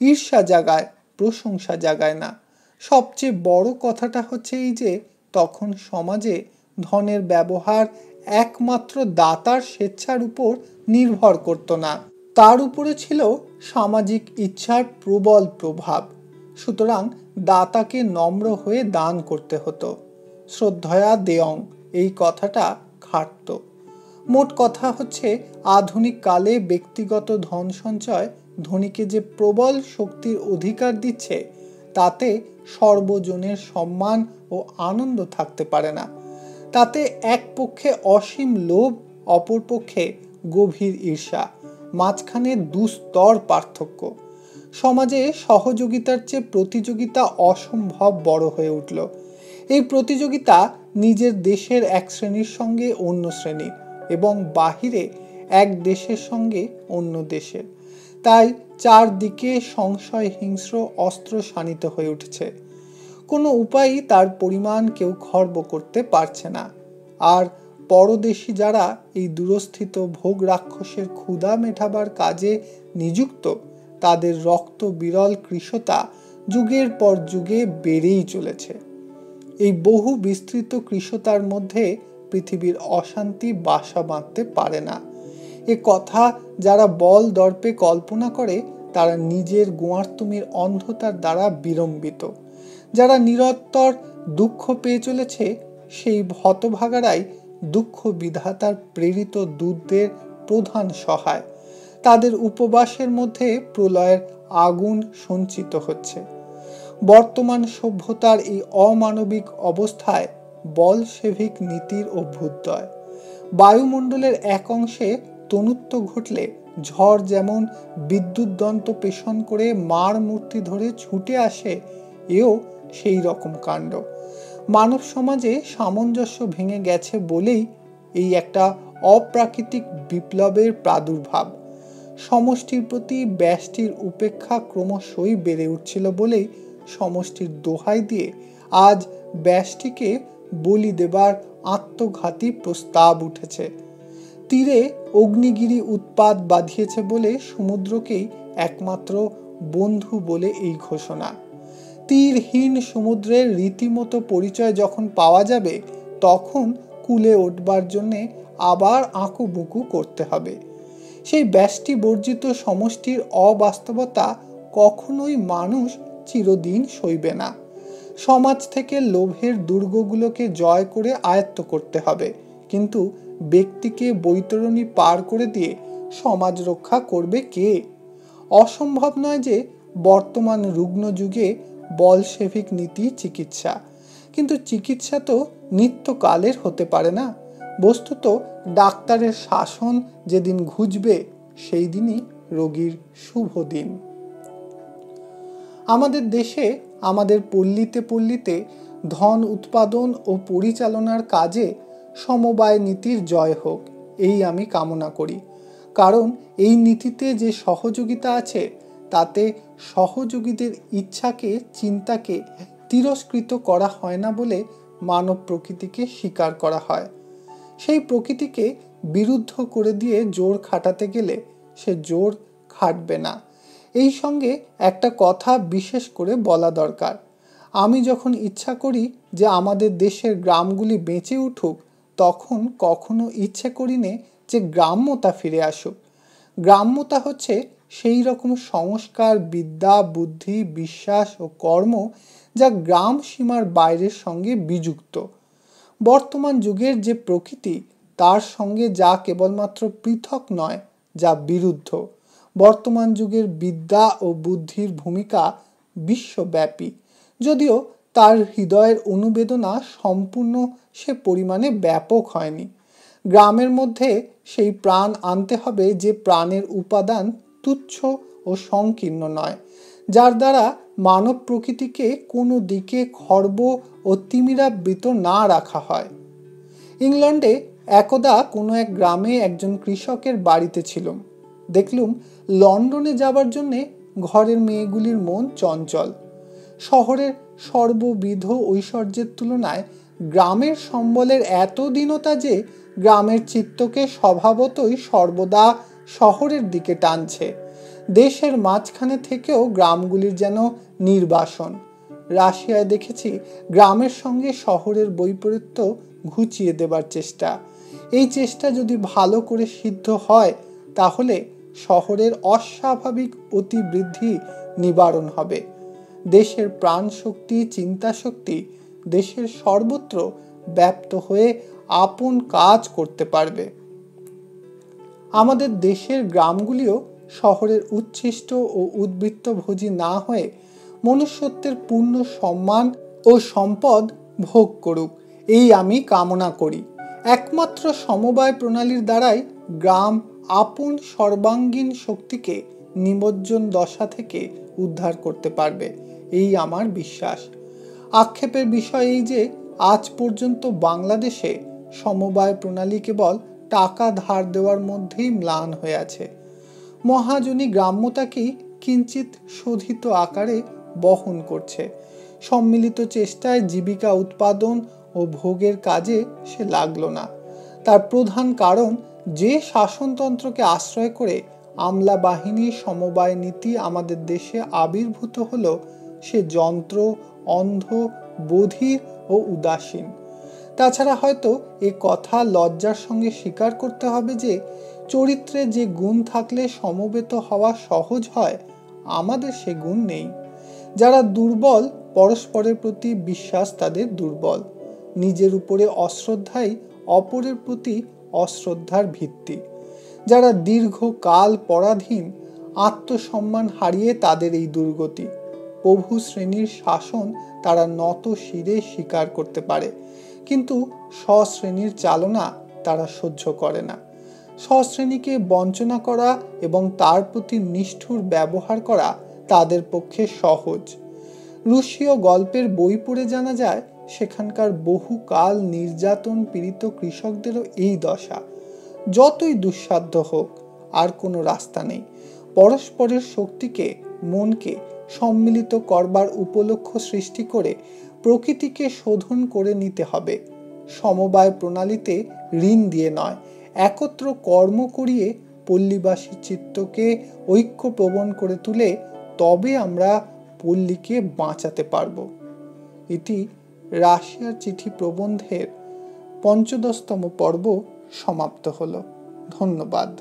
ঈর্ষা জাগায়, প্রশংসা জাগায় না। সবচেয়ে বড় কথাটা হচ্ছে এই যে তখন সমাজে ধনের ব্যবহার একমাত্র দাতার স্বেচ্ছার উপর নির্ভর করত না, তার উপরে ছিল সামাজিক ইচ্ছার প্রবল প্রভাব। সুতরাং দাতাকে নম্র হয়ে দান করতে হতো। শ্রদ্ধয়া দেয়ং, এই কথাটা খাটত। মোট কথা হচ্ছে আধুনিক কালে ব্যক্তিগত ধন সঞ্চয় ধনীকে যে প্রবল শক্তির অধিকার দিচ্ছে, তাতে সর্বজনের সম্মান ও আনন্দ থাকতে পারে না। তাতে এক পক্ষে অসীম লোভ, অপর পক্ষে গভীর ঈর্ষা, মাঝখানে দুস্তর পার্থক্য। সমাজে সহযোগিতার চেয়ে প্রতিযোগিতা অসম্ভব বড় হয়ে উঠল। এই প্রতিযোগিতা নিজের দেশের এক শ্রেণীর সঙ্গে অন্য শ্রেণীর, এবং বাহিরে এক দেশের সঙ্গে অন্য দেশের। তাই চারদিকে সংশয় হিংস্র অস্ত্র শানিত হয়ে উঠছে। কোনো উপায়ই তার পরিমাণ কেউ খর্ব করতে পারছে না। আর পরদেশী যারা এই দূরস্থিত ভোগ রাক্ষসের ক্ষুধা মেটাবার কাজে নিযুক্ত, তাদের রক্ত বিরল কৃশতা যুগের পর যুগে বেড়েই চলেছে। এই বহু বিস্তৃত কৃশতার মধ্যে পৃথিবীর অশান্তি বাসা বাঁধতে পারে না। এ কথা যারা বল দর্পে কল্পনা করে, তারা নিজের গোয়ার্তুমির অন্ধতার দ্বারা বিড়ম্বিত। যারা নিরন্তর দুঃখ পেয়ে চলেছে, সেই হতভাগারাই দুঃখ বিধাতার প্রেরিত দূতদের প্রধান সহায়। তাদের উপবাসের মধ্যে প্রলয়ের আগুন সঞ্চিত হচ্ছে। বর্তমান সভ্যতার এই অমানবিক অবস্থায় বলশেভিক নীতির অভ্যুদয়। বায়ুমণ্ডলের এক অংশে তনুত্ব ঘটলে ঝড় যেমন বিদ্যুৎ দন্ত পেষণ করে মার মূর্তি ধরে ছুটে আসে, এও সেই রকম কাণ্ড। মানব সমাজে সামঞ্জস্য ভেঙে গেছে বলেই এই একটা অপ্রাকৃতিক বিপ্লবের প্রাদুর্ভাব। সমষ্টির প্রতি ব্যষ্টির উপেক্ষা ক্রমশই বেড়ে উঠছিল বলেই সমষ্টির দোহাই দিয়ে আজ ব্যষ্টিকে বলি দেবার আত্মঘাতী প্রস্তাব উঠেছে। তীরে অগ্নিগিরি উৎপাত বাঁধিয়েছে বলে সমুদ্রকেই একমাত্র বন্ধু বলে এই ঘোষণা। তীরহীন সমুদ্রের রীতিমতো পরিচয় যখন পাওয়া যাবে, তখন কুলে উঠবার জন্যে আবার আঁকুবুকু করতে হবে। সেই ব্যষ্টি বর্জিত সমষ্টির অবাস্তবতা কখনোই মানুষ চিরদিন সইবে না। সমাজ থেকে লোভের দুর্গগুলোকে জয় করে আয়ত্ত করতে হবে, কিন্তু ব্যক্তিকে বৈতরণী পার করে দিয়ে সমাজ রক্ষা করবে কে? অসম্ভব নয় যে বর্তমান রুগ্ন যুগে বলশেভিক নীতি চিকিৎসা, কিন্তু চিকিৎসা তো নিত্যকালের হতে পারে না। বস্তুত ডাক্তারের শাসন যেদিন ঘুচবে সেই দিনই রোগীর শুভ দিন। আমাদের দেশে আমাদের পল্লীতে পল্লীতে ধন উৎপাদন ও পরিচালনার কাজে সমবায় নীতির জয় হোক, এই আমি কামনা করি। কারণ এই নীতিতে যে সহযোগিতা আছে তাতে সহযোগীদের ইচ্ছাকে চিন্তাকে তিরস্কৃত করা হয় না বলে মানব প্রকৃতিকে স্বীকার করা হয়। সেই প্রকৃতিকে বিরুদ্ধ করে দিয়ে জোর খাটাতে গেলে সে জোর খাটবে না। এই সঙ্গে একটা কথা বিশেষ করে বলা দরকার। আমি যখন ইচ্ছা করি যে আমাদের দেশের গ্রামগুলি বেঁচে উঠুক, তখন কখনো ইচ্ছে করি নে যে গ্রাম্যতা ফিরে আসুক। গ্রাম্যতা হচ্ছে সেই রকম সংস্কার, বিদ্যা, বুদ্ধি, বিশ্বাস ও কর্ম যা গ্রাম সীমার বাইরের সঙ্গে বিযুক্ত। বর্তমান যুগের যে প্রকৃতি, তার সঙ্গে যা কেবলমাত্র পৃথক নয়, যা বিরুদ্ধ। বর্তমান যুগের বিদ্যা ও বুদ্ধির ভূমিকা বিশ্বব্যাপী, যদিও তার হৃদয়ের অনুবেদনা সম্পূর্ণ সে পরিমাণে ব্যাপক হয়নি। গ্রামের মধ্যে সেই প্রাণ আনতে হবে যে প্রাণের উপাদান তুচ্ছ ও সংকীর্ণ নয়, যার দ্বারা মানব প্রকৃতিকে কোনো দিকে খর্ব ও তিমিরাবৃত না রাখা হয়। ইংল্যান্ডে একদা কোনো এক গ্রামে একজন কৃষকের বাড়িতে ছিলাম। দেখলুম লন্ডনে যাবার জন্যে ঘরের মেয়েগুলির মন চঞ্চল। শহরের সর্ববিধ ঐশ্বর্যের তুলনায় গ্রামের সম্বলের এত দীনতা যে গ্রামের চিত্তকে স্বভাবতই সর্বদা শহরের দিকে টানছে। দেশের মাঝখানে থেকেও গ্রামগুলির যেন নির্বাসন। রাশিয়ায় দেখেছি গ্রামের সঙ্গে শহরের বৈপরীত্য ঘুচিয়ে দেবার চেষ্টা। এই চেষ্টা যদি ভালো করে সিদ্ধ হয়, তাহলে শহরের অস্বাভাবিক অতিবৃদ্ধি নিবারণ হবে। দেশের প্রাণ শক্তি, চিন্তা শক্তি দেশের সর্বত্র ব্যাপ্ত হয়ে আপন কাজ করতে পারবে। আমাদের দেশের গ্রামগুলিও শহরের উচ্ছিষ্ট ও উদ্বৃত্তভোজী না হয়ে মনুষ্যত্বের পূর্ণ সম্মান ও সম্পদ ভোগ করুক, এই আমি কামনা করি। একমাত্র সমবায় প্রণালীর দ্বারাই গ্রাম আপন সর্বাঙ্গীন শক্তিকে নিমজ্জন দশা থেকে উদ্ধার করতে পারবে, এই আমার বিশ্বাস। আক্ষেপের বিষয় এই যে আজ পর্যন্ত বাংলাদেশে সমবায় প্রণালী কেবল টাকা ধার দেওয়ার মধ্যেই ম্লান হয়ে আছে। মহাজনী গ্রাম্যতাকেই কিঞ্চিত শোধিত আকারে বহন করছে। সম্মিলিত চেষ্টায় জীবিকা উৎপাদন ও ভোগের কাজে সে লাগলো না। তার প্রধান কারণ, যে শাসনতন্ত্রকে আশ্রয় করে আমলা বাহিনীর সমবায় নীতি আমাদের দেশে আবির্ভূত হলো, সে যন্ত্র, অন্ধ, বধির ও উদাসীন। তাছাড়া হয়তো এ কথা লজ্জার সঙ্গে স্বীকার করতে হবে যে চরিত্রে যে গুণ থাকলে সমবেত হওয়া সহজ হয়, আমাদের সে গুণ নেই। যারা দুর্বল, পরস্পরের প্রতি বিশ্বাস তাদের দুর্বল। নিজের উপরে অশ্রদ্ধাই অপরের প্রতি অশ্রদ্ধার ভিত্তি। যারা দীর্ঘকাল পরাধীন, আত্মসম্মান হারিয়ে তাদের এই দুর্গতি। প্রভু শ্রেণীর শাসন তারা নত শিরে স্বীকার করতে পারে, কিন্তু স্বশ্রেণীর চালনা তারা সহ্য করে না। স্বশ্রেণীকে বঞ্চনা করা এবং তার প্রতি নিষ্ঠুর ব্যবহার করা তাদের পক্ষে সহজ। রুশীয় গল্পের বই পড়ে জানা যায়, সেখানকার বহুকাল নির্যাতন পীড়িত কৃষকদেরও এই দশা। যতই দুঃসাধ্য হোক, আর কোনো রাস্তা নেই। পরস্পরের শক্তিকে, মনকে সম্মিলিত করবার উপলক্ষ সৃষ্টি করে প্রকৃতিকে শোধন করে নিতে হবে। সমবায় প্রণালীতে ঋণ দিয়ে নয়, একত্র কর্ম করিয়ে পল্লীবাসী চিত্তকে ঐক্যপ্রবণ করে তুলে তবে আমরা পল্লীকে বাঁচাতে পারব। এটি রাশিয়ার চিঠি প্রবন্ধের ৫৫তম পর্ব সমাপ্ত হলো। ধন্যবাদ।